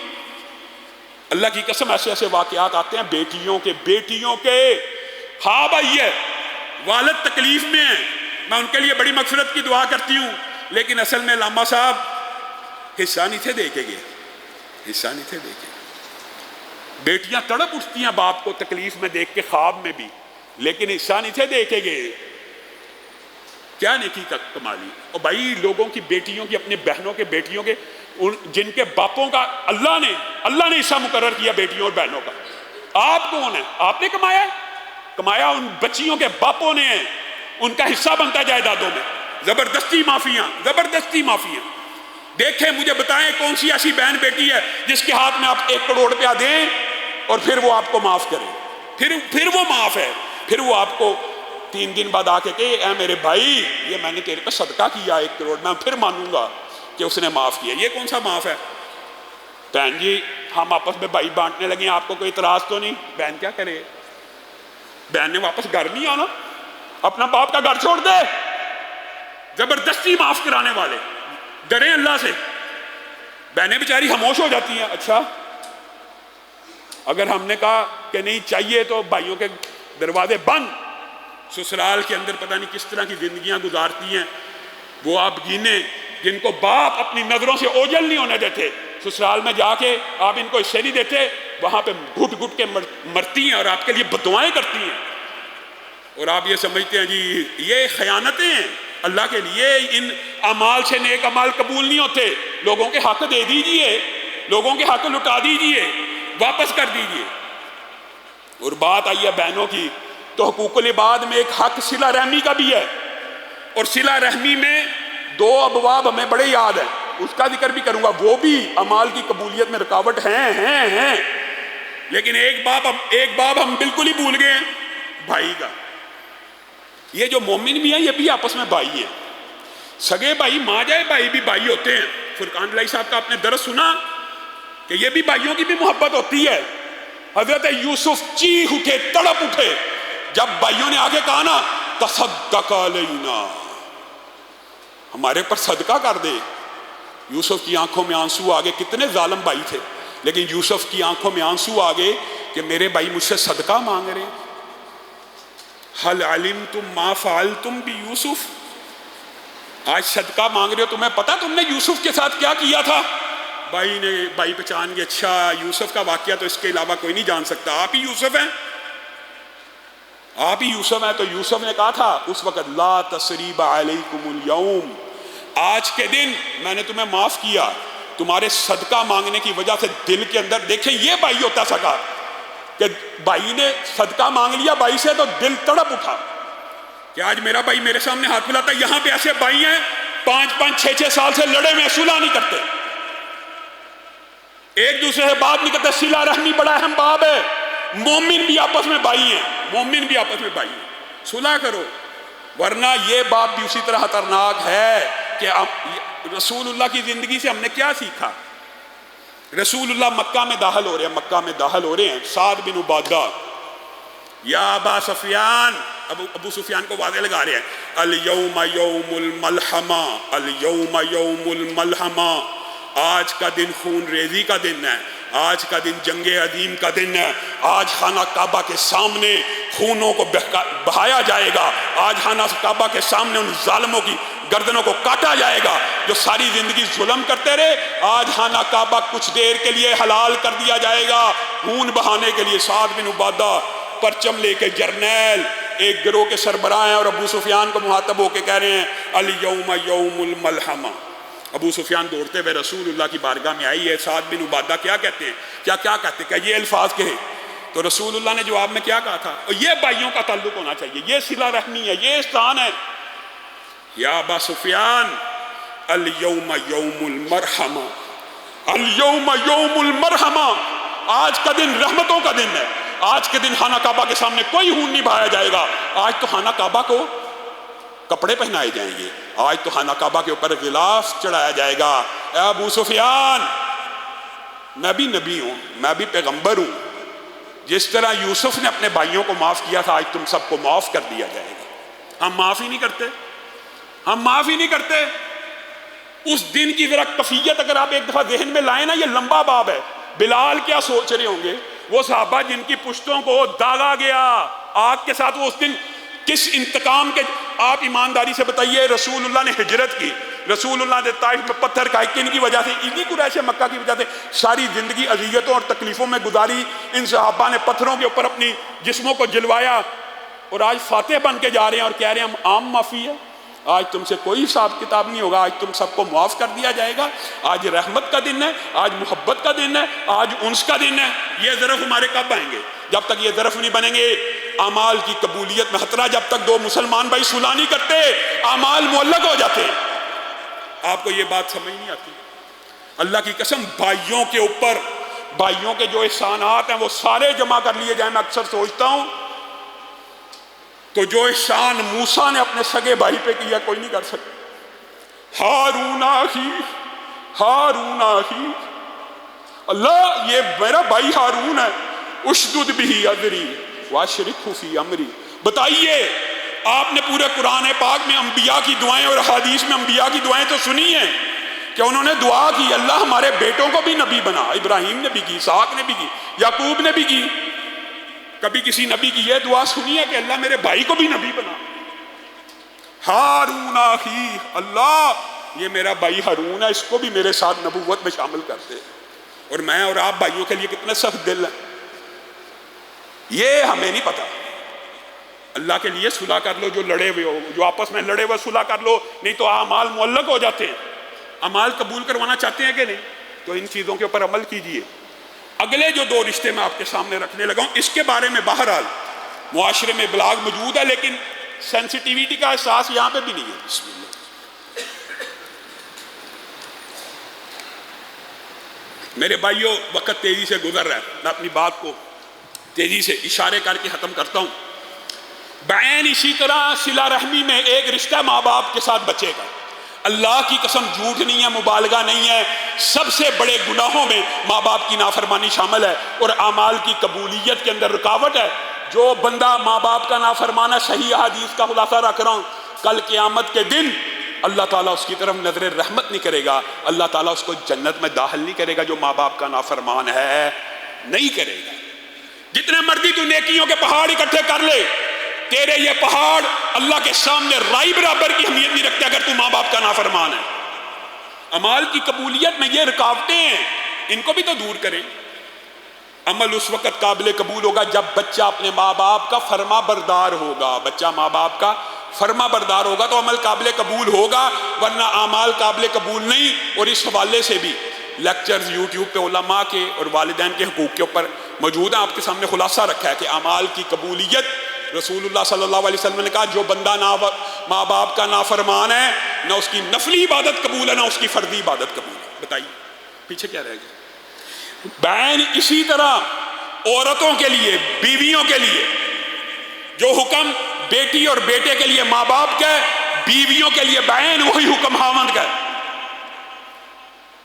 اللہ کی قسم ایسے ایسے واقعات آتے ہیں بیٹیوں کے ہاں بھائی ہے، والد تکلیف میں ہیں، میں ان کے لیے بڑی مغفرت کی دعا کرتی ہوں، لیکن اصل میں علامہ صاحب حصہ نہیں تھے دے کے گئے، حصہ نہیں تھے دے کے۔ بیٹیاں تڑپ اٹھتی ہیں باپ کو تکلیف میں دیکھ کے خواب میں بھی، لیکن حصہ نہیں تھے دے کے گئے۔ کیا نیکی کا کمالی، اور بھائی لوگوں کی بیٹیوں کی، اپنے بہنوں کے بیٹیوں کے، جن کے باپوں کا اللہ نے حصہ مقرر کیا بیٹیوں اور بہنوں کا، آپ کون ہیں؟ آپ نے کمایا ہے؟ کمایا ان بچیوں کے باپوں نے ہیں، ان کا حصہ بنتا جائیدادوں میں۔ زبردستی معافیاں، زبردستی معافیاں۔ دیکھیں مجھے بتائیں کون سی ایسی بہن بیٹی ہے جس کے ہاتھ میں آپ 1 کروڑ روپیہ دیں اور پھر وہ آپ کو معاف کرے، پھر وہ معاف ہے، پھر وہ آپ کو 3 دن بعد آ کے کہ اے میرے بھائی یہ میں نے تیرے پہ صدقہ کیا 1 کروڑ، میں پھر مانوں گا کہ اس نے معاف کیا۔ یہ کون سا معاف ہے؟ بہن جی ہم آپس میں بھائی بانٹنے لگے ہیں، آپ کو کوئی اعتراض تو نہیں؟ بہن کیا کرے؟ بہن نے واپس گھر نہیں آنا، اپنا باپ کا گھر چھوڑ دے۔ زبردستی معاف کرانے والے ڈریں اللہ سے۔ بہنیں بیچاری خاموش ہو جاتی ہیں، اچھا اگر ہم نے کہا کہ نہیں چاہیے تو بھائیوں کے دروازے بند۔ سسرال کے اندر پتہ نہیں کس طرح کی زندگیاں گزارتی ہیں وہ آپ گینے، جن کو باپ اپنی نظروں سے اوجھل نہیں ہونے دیتے، سسرال میں جا کے آپ ان کو حصے نہیں دیتے، وہاں پہ گھٹ گھٹ کے مرتی ہیں اور آپ کے لیے بددعائیں کرتی ہیں، اور آپ یہ سمجھتے ہیں جی یہ خیانتیں ہیں اللہ کے لیے۔ ان اعمال سے نیک اعمال قبول نہیں ہوتے۔ لوگوں کے حق دے دیجئے، لوگوں کے حق لٹا دیجئے، واپس کر دیجئے۔ اور بات آئی ہے بہنوں کی، تو حقوق العباد میں ایک حق صلہ رحمی کا بھی ہے، اور صلہ رحمی میں 2 ابواب ہمیں بڑے یاد ہیں، اس کا ذکر بھی کروں گا، وہ بھی اعمال کی قبولیت میں رکاوٹ ہیں، لیکن ایک باب ہم بالکل ہی بھول گئے ہیں، بھائی کا۔ یہ جو مومن بھی ہیں یہ بھی آپس میں بھائی ہیں، سگے بھائی، ماں جائے بھائی بھی بھائی ہوتے ہیں۔ فرقان بلائی صاحب کا آپ نے درس سنا کہ یہ بھی بھائیوں کی بھی محبت ہوتی ہے۔ حضرت یوسف چیخ اٹھے، تڑپ اٹھے جب بھائیوں نے آگے کہا نا تصدق علینا، ہمارے پر صدقہ کر دے۔ یوسف کی آنکھوں میں آنسو آگے، کتنے ظالم بھائی تھے، لیکن یوسف کی آنکھوں میں آنسو آگے کہ میرے بھائی مجھ سے صدقہ مانگ رہے ہیں۔ حل علمتم ما فعلتم بیوسف، آج صدقہ مانگ رہے ہو، تمہیں پتا تم نے یوسف کے ساتھ کیا کیا تھا؟ بھائی پہچان گئے، اچھا یوسف کا واقعہ تو اس کے علاوہ کوئی نہیں جان سکتا، آپ ہی یوسف ہیں، آپ ہی یوسف ہیں۔ تو یوسف نے کہا تھا اس وقت لا تثریب علیکم اليوم، آج کے دن میں نے تمہیں معاف کیا، تمہارے صدقہ مانگنے کی وجہ سے دل کے اندر، دیکھیں یہ بھائی ہوتا سکا کہ بھائی نے صدقہ مانگ لیا بھائی سے تو دل تڑپ اٹھا کہ آج میرا بھائی میرے سامنے ہاتھ ملاتا ہے۔ یہاں پہ ایسے بھائی ہیں 5-5 6-6 سال سے لڑے ہوئے، صلح نہیں کرتے، ایک دوسرے سے بات نہیں کرتے۔ صلہ رحمی بڑا اہم باب ہے، مومن بھی آپس میں بھائی ہیں، مومن بھی آپس میں بھائی ہیں، صلح کرو، ورنہ یہ باب بھی اسی طرح خطرناک ہے کہ رسول اللہ کی زندگی سے ہم نے کیا سیکھا۔ رسول اللہ مکہ میں داخل ہو رہے ہیں، سعد بن عبادہ یا ابا سفیان، ابو سفیان کو واضح لگا رہے ہیں، الیوم یوم الملحمہ، الیوم یوم الملحمہ، آج کا دن خون ریزی کا دن ہے، آج کا دن جنگ عظیم کا دن ہے، آج خانہ کعبہ کے سامنے خونوں کو بہایا جائے گا، آج خانہ کعبہ کے سامنے ان ظالموں کی گردنوں کو کاٹا جائے گا جو ساری زندگی ظلم کرتے رہے، آج خانہ کعبہ کچھ دیر کے لیے حلال کر دیا جائے گا خون بہانے کے لیے۔ سعد بن عبادہ پرچم لے کے جرنیل ایک گروہ کے سربراہ ہیں اور ابو سفیان کو مخاطب ہو کے کہہ رہے ہیں الیوم یوم الملحمہ۔ ابو سفیان دوڑتے ہوئے رسول اللہ کی بارگاہ میں آئی ہے، سعد بن عبادہ کیا کہتے ہیں، کیا کہتے ہیں، کہ یہ الفاظ کہے تو رسول اللہ نے جواب میں کیا کہا تھا، اور یہ بھائیوں کا تعلق ہونا چاہیے، یہ صلہ رحمی ہے، یہ احسان ہے۔ یا ابا سفیان الیوم یوم المرحمہ، الیوم یوم المرحمہ، آج کا دن رحمتوں کا دن ہے۔ آج کے دن خانہ کعبہ کے سامنے کوئی خون نہیں بہایا جائے گا۔ آج تو خانہ کعبہ کو کپڑے پہنائے جائیں گے، آج تو خانہ کعبہ کے اوپر غلاف چڑھایا جائے گا۔ اے ابو سفیان، میں بھی نبی ہوں، میں بھی پیغمبر ہوں، جس طرح یوسف نے اپنے بھائیوں کو معاف کیا تھا، آج تم سب کو معاف کر دیا جائے گا۔ ہم معاف ہی نہیں کرتے، ہم معاف ہی نہیں کرتے۔ اس دن کی ذرا کیفیت اگر آپ ایک دفعہ ذہن میں لائیں نا، یہ لمبا باب ہے۔ بلال کیا سوچ رہے ہوں گے، وہ صحابہ جن کی پشتوں کو داغا گیا آگ کے ساتھ، وہ اس دن کس انتقام کے، آپ ایمانداری سے بتائیے۔ رسول اللہ نے ہجرت کی، رسول اللہ نے طائف میں پتھر کھائے، کن کی وجہ سے؟ انہی قریش مکہ کی وجہ سے ساری زندگی اذیتوں اور تکلیفوں میں گزاری۔ ان صحابہ نے پتھروں کے اوپر اپنی جسموں کو جلوایا، اور آج فاتح بن کے جا رہے ہیں اور کہہ رہے ہیں ہم عام معافی ہے۔ آج تم سے کوئی حساب کتاب نہیں ہوگا، آج تم سب کو معاف کر دیا جائے گا۔ آج رحمت کا دن ہے، آج محبت کا دن ہے، آج انس کا دن ہے۔ یہ ظرف ہمارے کب آئیں گے؟ جب تک یہ ظرف نہیں بنیں گے، اعمال کی قبولیت میں خطرہ۔ جب تک دو مسلمان بھائی صلح نہیں کرتے، اعمال معلق ہو جاتے ہیں۔ آپ کو یہ بات سمجھ نہیں آتی؟ اللہ کی قسم، بھائیوں کے اوپر، بھائیوں کے جو احسانات ہیں وہ سارے جمع کر لیے جائیں۔ میں اکثر سوچتا ہوں تو جو احسان موسیٰ نے اپنے سگے بھائی پہ کیا کوئی نہیں کر سکتا۔ ہارون اخی، ہارون اخی، اللہ یہ میرا بھائی ہارون ہے، اشدد بہ اذری واشرکہ فی امری۔ بتائیے، آپ نے پورے قرآن پاک میں انبیاء کی دعائیں اور حدیث میں انبیاء کی دعائیں تو سنی ہیں کہ انہوں نے دعا کی، اللہ ہمارے بیٹوں کو بھی نبی بنا۔ ابراہیم نے بھی کی، اسحاق نے بھی کی، یعقوب نے بھی کی۔ کبھی کسی نبی کی یہ دعا سنی ہے کہ اللہ میرے بھائی کو بھی نبی بنا؟ ہارون اخی، اللہ یہ میرا بھائی ہارون ہے، اس کو بھی میرے ساتھ نبوت میں شامل کرتے۔ اور میں اور آپ بھائیوں کے لیے کتنے سخت دل ہیں، یہ ہمیں نہیں پتا۔ اللہ کے لیے صلح کر لو، جو لڑے ہوئے ہو، جو آپس میں لڑے ہوئے صلح کر لو، نہیں تو اعمال معلق ہو جاتے ہیں۔ اعمال قبول کروانا چاہتے ہیں کہ نہیں؟ تو ان چیزوں کے اوپر عمل کیجئے۔ اگلے جو دو رشتے میں آپ کے سامنے رکھنے لگا ہوں، اس کے بارے میں بہرحال معاشرے میں ابلاغ موجود ہے، لیکن سینسیٹیویٹی کا احساس یہاں پہ بھی نہیں ہے۔ بسم اللہ۔ میرے بھائیوں، وقت تیزی سے گزر رہا ہے، میں اپنی بات کو تیزی سے اشارے کر کے ختم کرتا ہوں۔ بعین اسی طرح صلہ رحمی میں ایک رشتہ ماں باپ کے ساتھ بچے گا۔ اللہ کی قسم جھوٹ نہیں ہے، مبالغہ نہیں ہے، سب سے بڑے گناہوں میں ماں باپ کی نافرمانی شامل ہے اور اعمال کی قبولیت کے اندر رکاوٹ ہے۔ جو بندہ ماں باپ کا نافرمان ہے، صحیح حدیث کا خلاصہ رکھ رہا ہوں، کل قیامت کے دن اللہ تعالیٰ اس کی طرف نظر رحمت نہیں کرے گا، اللہ تعالیٰ اس کو جنت میں داخل نہیں کرے گا۔ جو ماں باپ کا نافرمان ہے نہیں کرے گا۔ جتنے مرضی تو نیکیوں کے پہاڑ اکٹھے کر لے، تیرے یہ پہاڑ اللہ کے سامنے رائی برابر کی اہمیت نہیں رکھتے اگر تو ماں باپ کا نافرمان ہے۔ اعمال کی قبولیت میں یہ رکاوٹیں ہیں، ان کو بھی تو دور کریں۔ عمل اس وقت قابل قبول ہوگا جب بچہ اپنے ماں باپ کا فرما بردار ہوگا۔ بچہ ماں باپ کا فرما بردار ہوگا تو عمل قابل قبول ہوگا، ورنہ اعمال قابل قبول نہیں۔ اور اس حوالے سے بھی لیکچرز یوٹیوب پہ علماء کے اور والدین کے حقوق کے اوپر موجود ہیں۔ آپ کے سامنے خلاصہ رکھا ہے کہ اعمال کی قبولیت، رسول اللہ صلی اللہ علیہ وسلم نے کہا جو بندہ ماں باپ کا نافرمان ہے، نہ اس کی نفلی عبادت قبول ہے نہ اس کی فردی عبادت قبول ہے۔ بتائیے پیچھے کیا رہے گا؟ بعین اسی طرح عورتوں کے لیے، بیویوں کے لیے جو حکم بیٹی اور بیٹے کے لیے ماں باپ کا ہے، بیویوں کے لیے بعین وہی حکم خاوند کا ہے۔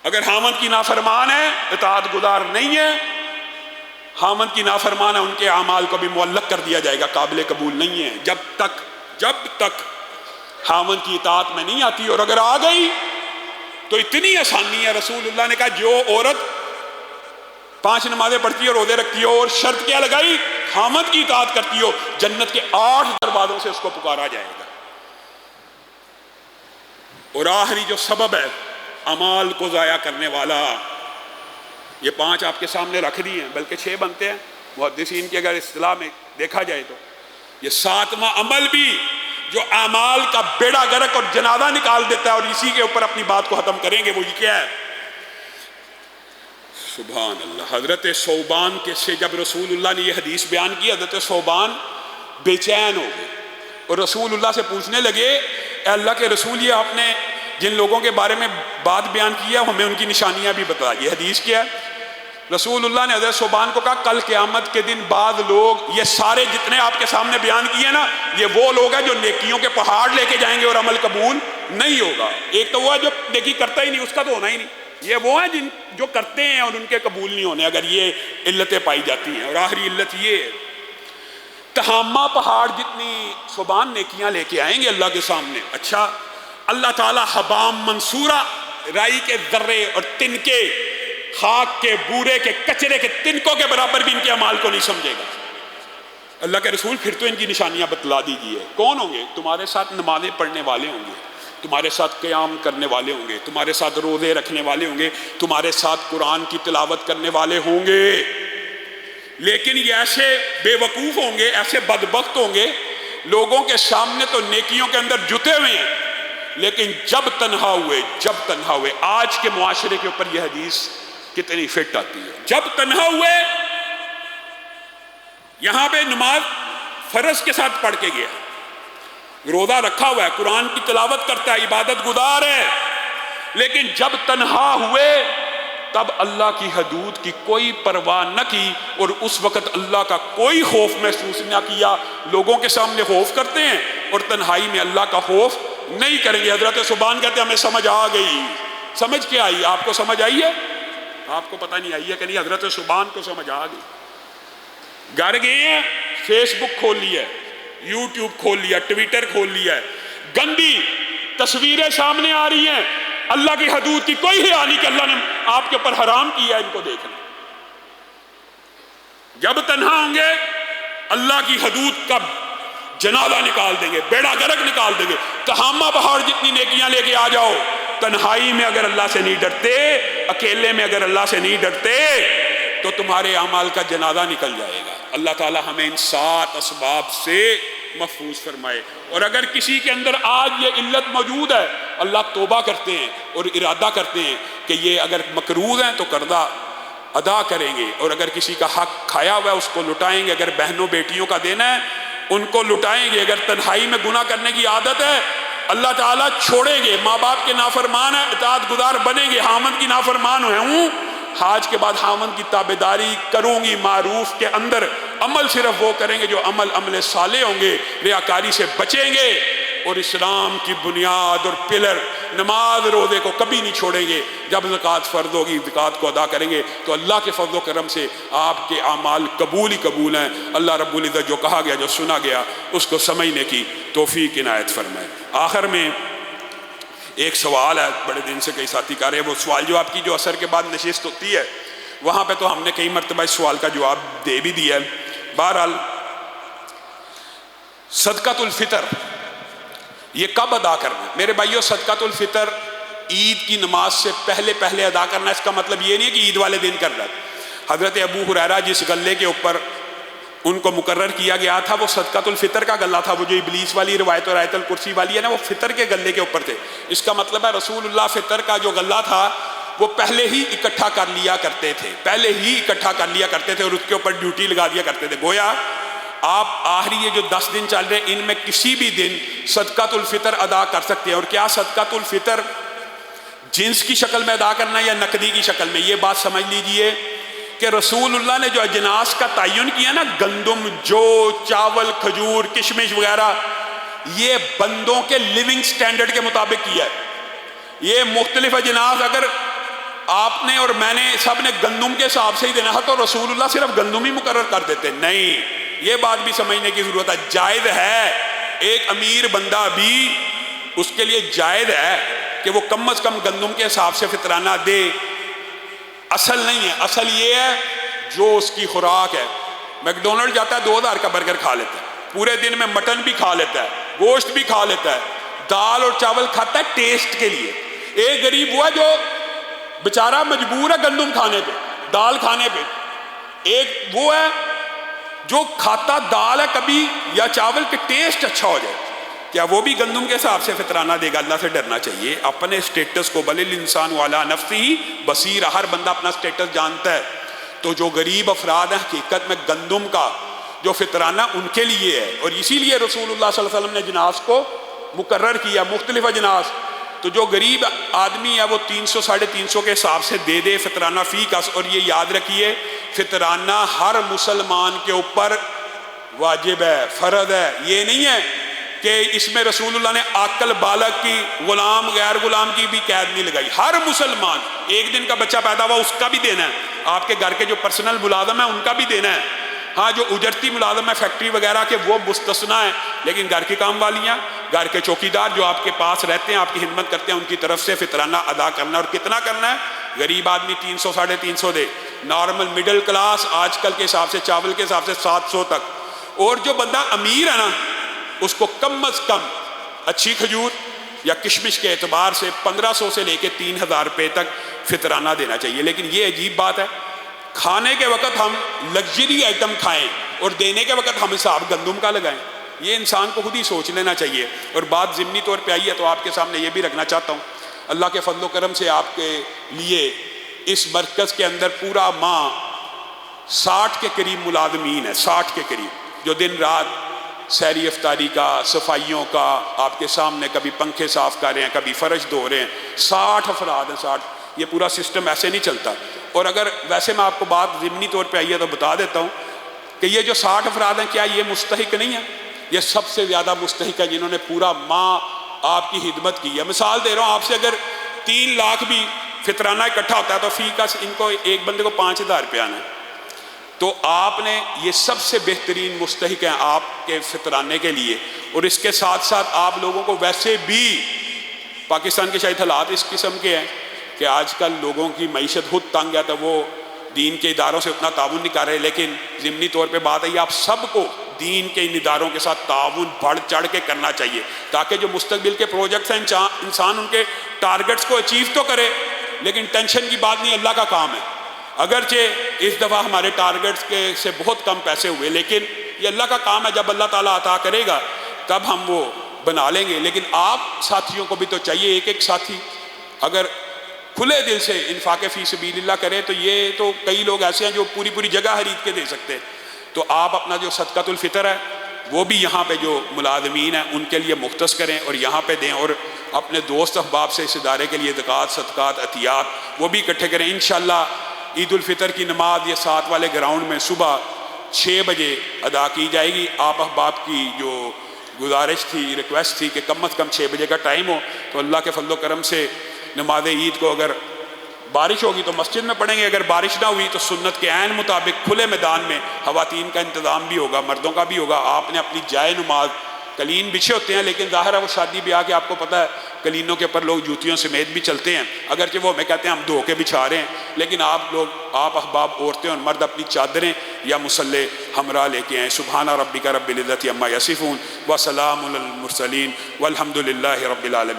اگر خاوند کی نافرمان ہے، اطاعت گزار نہیں ہے، خاوند کی نافرمان ہے، ان کے اعمال کو بھی معلق کر دیا جائے گا، قابل قبول نہیں ہے جب تک خاوند کی اطاعت میں نہیں آتی۔ اور اگر آ گئی تو اتنی آسانی ہے، رسول اللہ نے کہا جو عورت 5 نمازیں پڑھتی ہے، روزے رکھتی ہے اور شرط کیا لگائی؟ خاوند کی اطاعت کرتی ہو، جنت کے 8 دروازوں سے اس کو پکارا جائے گا۔ اور آخری جو سبب ہے اعمال کو ضائع کرنے والا، یہ 5 آپ کے سامنے رکھ دی ہیں، بلکہ 6 بنتے ہیں محدثین کی اگر اصطلاح میں دیکھا جائے تو۔ یہ 7واں عمل بھی جو اعمال کا بیڑا گرک اور جنازہ نکال دیتا ہے، اور اسی کے اوپر اپنی بات کو ختم کریں گے، وہ یہ کیا ہے؟ سبحان اللہ۔ حضرت ثوبان کے سے جب رسول اللہ نے یہ حدیث بیان کی، حضرت ثوبان بے چین ہو گئے اور رسول اللہ سے پوچھنے لگے، اے اللہ کے رسول، یہ آپ نے جن لوگوں کے بارے میں بات بیان کی ہے ہمیں ان کی نشانیاں بھی بتا دی. حدیث کیا ہے؟ رسول اللہ نے حضرت ثوبان کو کہا کل قیامت کے دن بعد لوگ، یہ سارے جتنے آپ کے سامنے بیان کیے نا، یہ وہ لوگ ہیں جو نیکیوں کے پہاڑ لے کے جائیں گے اور عمل قبول نہیں ہوگا. ایک تو وہ ہے جو نیکی کرتا ہی نہیں، اس کا تو ہونا ہی نہیں. یہ وہ ہیں جن جو کرتے ہیں اور ان کے قبول نہیں ہونے، اگر یہ علتیں پائی جاتی ہیں. اور آخری علت یہ ہے، تہامہ پہاڑ جتنی ثوبان نیکیاں لے کے آئیں گے اللہ کے سامنے. اچھا، اللہ تعالیٰ حبام منصورہ، رائی کے ذرے اور تنکے، خاک کے بورے کے کچرے کے تنکوں کے برابر بھی ان کے اعمال کو نہیں سمجھے گا. اللہ کے رسول پھر تو ان کی نشانیاں بتلا دیجیے. کون ہوں گے؟ تمہارے ساتھ نمازیں پڑھنے والے ہوں گے، تمہارے ساتھ قیام کرنے والے ہوں گے، تمہارے ساتھ روزے رکھنے والے ہوں گے، تمہارے ساتھ قرآن کی تلاوت کرنے والے ہوں گے. لیکن یہ ایسے بے وقوف ہوں گے، ایسے بدبخت ہوں گے، لوگوں کے سامنے تو نیکیوں کے اندر جتے ہوئے ہیں، لیکن جب تنہا ہوئے آج کے معاشرے کے اوپر یہ حدیث کتنی فٹ آتی ہے. جب تنہا ہوئے، یہاں پہ نماز فرض کے ساتھ پڑھ کے گیا، روزہ رکھا ہوا ہے، قرآن کی تلاوت کرتا ہے، عبادت گزار ہے، لیکن جب تنہا ہوئے تب اللہ کی حدود کی کوئی پرواہ نہ کی، اور اس وقت اللہ کا کوئی خوف محسوس نہ کیا. لوگوں کے سامنے خوف کرتے ہیں اور تنہائی میں اللہ کا خوف نہیں کریں گے. حضرت ثوبان کہتے ہیں ہمیں سمجھ آ گئی. سمجھ کے آئی؟ آپ کو سمجھ آئی ہے؟ آپ کو پتہ نہیں آئی ہے کہ نہیں، حضرت ثوبان کو سمجھ آ گئی. گھر گئے ہیں، فیس بک کھول لیا ہے، یوٹیوب کھول لیا، ٹویٹر کھول لیا ہے، گندی تصویریں سامنے آ رہی ہیں، اللہ کی حدود کی کوئی حیا نہیں کہ اللہ نے آپ کے اوپر حرام کیا ہے ان کو دیکھنا. جب تنہا ہوں گے اللہ کی حدود کا جنازہ نکال دیں گے، بیڑا گرک نکال دیں گے. تہامہ پہاڑ جتنی نیکیاں لے کے آ جاؤ، تنہائی میں اگر اللہ سے نہیں ڈرتے، اکیلے میں اگر اللہ سے نہیں ڈرتے، تو تمہارے اعمال کا جنازہ نکل جائے گا. اللہ تعالی ہمیں ان 7 اسباب سے محفوظ فرمائے. اور اگر کسی کے اندر آج یہ علت موجود ہے، اللہ توبہ کرتے ہیں اور ارادہ کرتے ہیں کہ یہ اگر مقروض ہیں تو قرضہ ادا کریں گے، اور اگر کسی کا حق کھایا ہوا ہے اس کو لٹائیں گے، اگر بہنوں بیٹیوں کا دینا ہے ان کو لٹائیں گے. اگر تنہائی میں گناہ کرنے کی عادت ہے اللہ تعالیٰ چھوڑیں گے. ماں باپ کے نافرمان ہیں، اطاعت گزار بنیں گے. حامد کی نافرمان ہوں، حاج کے بعد حامد کی تابعداری کروں گی. معروف کے اندر عمل صرف وہ کریں گے جو عمل صالح ہوں گے، ریاکاری سے بچیں گے، اور اسلام کی بنیاد اور پلر نماز روزے کو کبھی نہیں چھوڑیں گے. جب زکوٰۃ فرض ہوگی زکوٰۃ کو ادا کریں گے. تو اللہ کے فضل و کرم سے آپ کے اعمال قبول ہی قبول ہیں. اللہ رب العزت جو کہا گیا، جو سنا گیا، اس کو سمجھنے کی توفیق عنایت فرمائے. آخر میں ایک سوال ہے، بڑے دن سے کئی ساتھی کر رہے ہیں، وہ سوال جواب کی جو عصر کے بعد نشست ہوتی ہے، وہاں پہ تو ہم نے کئی مرتبہ اس سوال کا جواب دے بھی دیا ہے. بہرحال صدقۃ الفطر یہ کب ادا کرنا ہے؟ میرے بھائیو، صدقۃ الفطر عید کی نماز سے پہلے ادا کرنا. اس کا مطلب یہ نہیں ہے کہ عید والے دن کرنا. حضرت ابو ہریرہ جس غلے کے اوپر ان کو مقرر کیا گیا تھا وہ صدقۃ الفطر کا غلہ تھا. وہ جو ابلیس والی روایت اور آیت الکرسی والی ہے نا، وہ فطر کے غلے کے اوپر تھے. اس کا مطلب ہے رسول اللہ فطر کا جو غلہ تھا وہ پہلے ہی اکٹھا کر لیا کرتے تھے اور اس کے اوپر ڈیوٹی لگا دیا کرتے تھے. گویا آپ آخری یہ جو 10 دن چل رہے ہیں ان میں کسی بھی دن صدقۃ الفطر ادا کر سکتے ہیں. اور کیا صدقۃ الفطر جنس کی شکل میں ادا کرنا ہے یا نقدی کی شکل میں؟ یہ بات سمجھ لیجئے کہ رسول اللہ نے جو اجناس کا تعین کیا نا، گندم، جو، چاول، کھجور، کشمش وغیرہ، یہ بندوں کے لیونگ سٹینڈرڈ کے مطابق کیا ہے. یہ مختلف اجناس اگر آپ نے اور میں نے سب نے گندم کے حساب سے ہی دینا ہے تو رسول اللہ صرف گندم ہی مقرر کر دیتے. نہیں، یہ بات بھی سمجھنے کی ضرورت ہے. جائز ہے، ایک امیر بندہ بھی اس کے لیے جائز ہے کہ وہ کم از کم گندم کے حساب سے فطرانہ دے. اصل نہیں ہے، اصل یہ ہے جو اس کی خوراک ہے. میکڈونلڈ جاتا ہے 2000 کا برگر کھا لیتا ہے، پورے دن میں مٹن بھی کھا لیتا ہے، گوشت بھی کھا لیتا ہے، دال اور چاول کھاتا ہے ٹیسٹ کے لیے. ایک غریب ہوا جو بیچارہ مجبور ہے گندم کھانے پہ، دال کھانے پہ. ایک وہ ہے جو کھاتا دال ہے کبھی یا چاول کے ٹیسٹ اچھا ہو جائے. کیا وہ بھی گندم کے حساب سے فطرانہ دے گا؟ اللہ سے ڈرنا چاہیے. اپنے سٹیٹس کو، بل الانسان علی نفسہ بصیر، ہر بندہ اپنا سٹیٹس جانتا ہے. تو جو غریب افراد ہیں حقیقت میں گندم کا جو فطرانہ ان کے لیے ہے، اور اسی لیے رسول اللہ صلی اللہ علیہ وسلم نے اجناس کو مقرر کیا، مختلف اجناس. تو جو غریب آدمی ہے وہ 300 350 کے حساب سے دے دے فطرانہ فی کس. اور یہ یاد رکھیے فطرانہ ہر مسلمان کے اوپر واجب ہے، فرض ہے. یہ نہیں ہے کہ اس میں رسول اللہ نے عاقل بالغ کی، غلام غیر غلام کی بھی قید نہیں لگائی. ہر مسلمان، ایک دن کا بچہ پیدا ہوا اس کا بھی دینا ہے، آپ کے گھر کے جو پرسنل ملازم ہیں ان کا بھی دینا ہے. ہاں جو اجرتی ملازم ہے فیکٹری وغیرہ کے وہ مستثنا ہے، لیکن گھر کی کام والیاں، گھر کے چوکیدار جو آپ کے پاس رہتے ہیں، آپ کی خدمت کرتے ہیں، ان کی طرف سے فطرانہ ادا کرنا. اور کتنا کرنا ہے؟ غریب آدمی 300 350 دے، نارمل مڈل کلاس آج کل کے حساب سے چاول کے حساب سے 700 تک. اور جو بندہ امیر ہے نا اس کو کم از کم اچھی کھجور یا کشمش کے اعتبار سے 1500 سے لے کے 3000 روپے تک فطرانہ دینا چاہیے. لیکن یہ عجیب بات ہے، کھانے کے وقت ہم لگژری آئٹم کھائیں اور دینے کے وقت ہم حساب گندم کا لگائیں. یہ انسان کو خود ہی سوچ لینا چاہیے. اور بات ضمنی طور پہ آئی ہے تو آپ کے سامنے یہ بھی رکھنا چاہتا ہوں، اللہ کے فضل و کرم سے آپ کے لیے اس مرکز کے اندر پورا ماہ 60 کے قریب ملازمین ہیں، 60 کے قریب، جو دن رات سحری افطاری کا، صفائیوں کا، آپ کے سامنے کبھی پنکھے صاف کر رہے ہیں، کبھی فرش دھو رہے ہیں. 60 افراد ہیں، 60. یہ پورا سسٹم ایسے نہیں چلتا. اور اگر ویسے میں آپ کو بات ضمنی طور پہ آئی ہے تو بتا دیتا ہوں کہ یہ جو 60 افراد ہیں کیا یہ مستحق نہیں ہے؟ یہ سب سے زیادہ مستحق ہے جنہوں نے پورا ماہ آپ کی خدمت کی ہے. مثال دے رہا ہوں آپ سے، اگر 3 لاکھ بھی فطرانہ اکٹھا ہوتا ہے تو فی کا ان کو ایک بندے کو 5000 روپے آنا ہے. تو آپ نے یہ سب سے بہترین مستحق ہیں آپ کے فطرانے کے لیے. اور اس کے ساتھ ساتھ آپ لوگوں کو ویسے بھی پاکستان کے شاید حالات اس قسم کے ہیں کہ آج کل لوگوں کی معیشت خود تنگ ہے تو وہ دین کے اداروں سے اتنا تعاون نہیں کر رہے. لیکن ضمنی طور پہ بات ہے آپ سب کو دین کے ان اداروں کے ساتھ تعاون بڑھ چڑھ کے کرنا چاہیے تاکہ جو مستقبل کے پروجیکٹس ہیں انسان ان کے ٹارگٹس کو اچیو تو کرے. لیکن ٹینشن کی بات نہیں، اللہ کا کام ہے. اگرچہ اس دفعہ ہمارے ٹارگٹس کے سے بہت کم پیسے ہوئے، لیکن یہ اللہ کا کام ہے. جب اللہ تعالیٰ عطا کرے گا تب ہم وہ بنا لیں گے. لیکن آپ ساتھیوں کو بھی تو چاہیے، ایک ایک ساتھی اگر کھلے دل سے انفاق فی سبیل اللہ کرے تو یہ تو کئی لوگ ایسے ہیں جو پوری پوری جگہ خرید کے دے سکتے ہیں. تو آپ اپنا جو صدقۃ الفطر ہے وہ بھی یہاں پہ جو ملازمین ہیں ان کے لیے مختص کریں اور یہاں پہ دیں. اور اپنے دوست احباب سے اس ادارے کے لیے زکوٰۃ، صدقات، عطیات وہ بھی اکٹھے کریں. انشاءاللہ عید الفطر کی نماز یہ 7 والے گراؤنڈ میں صبح 6 بجے ادا کی جائے گی. آپ احباب کی جو گزارش تھی، ریکویسٹ تھی کہ کم از کم 6 بجے کا ٹائم ہو، تو اللہ کے فضل و کرم سے نماز عید کو اگر بارش ہوگی تو مسجد میں پڑھیں گے، اگر بارش نہ ہوئی تو سنت کے عین مطابق کھلے میدان میں خواتین کا انتظام بھی ہوگا، مردوں کا بھی ہوگا. آپ نے اپنی جائے نماز، قلین بچھے ہوتے ہیں لیکن ظاہر ہے وہ شادی بیاہ کے آپ کو پتہ ہے قلینوں کے اوپر لوگ جوتیوں سمیت بھی چلتے ہیں، اگرچہ وہ ہمیں کہتے ہیں ہم دھو کے بچھا رہے ہیں، لیکن آپ احباب عورتیں اور مرد اپنی چادریں یا مصلح ہمراہ لے کے آئیں. سبحان ربک رب العزت عما یصفون وسلام علی المرسلین والحمد للہ رب العالمین.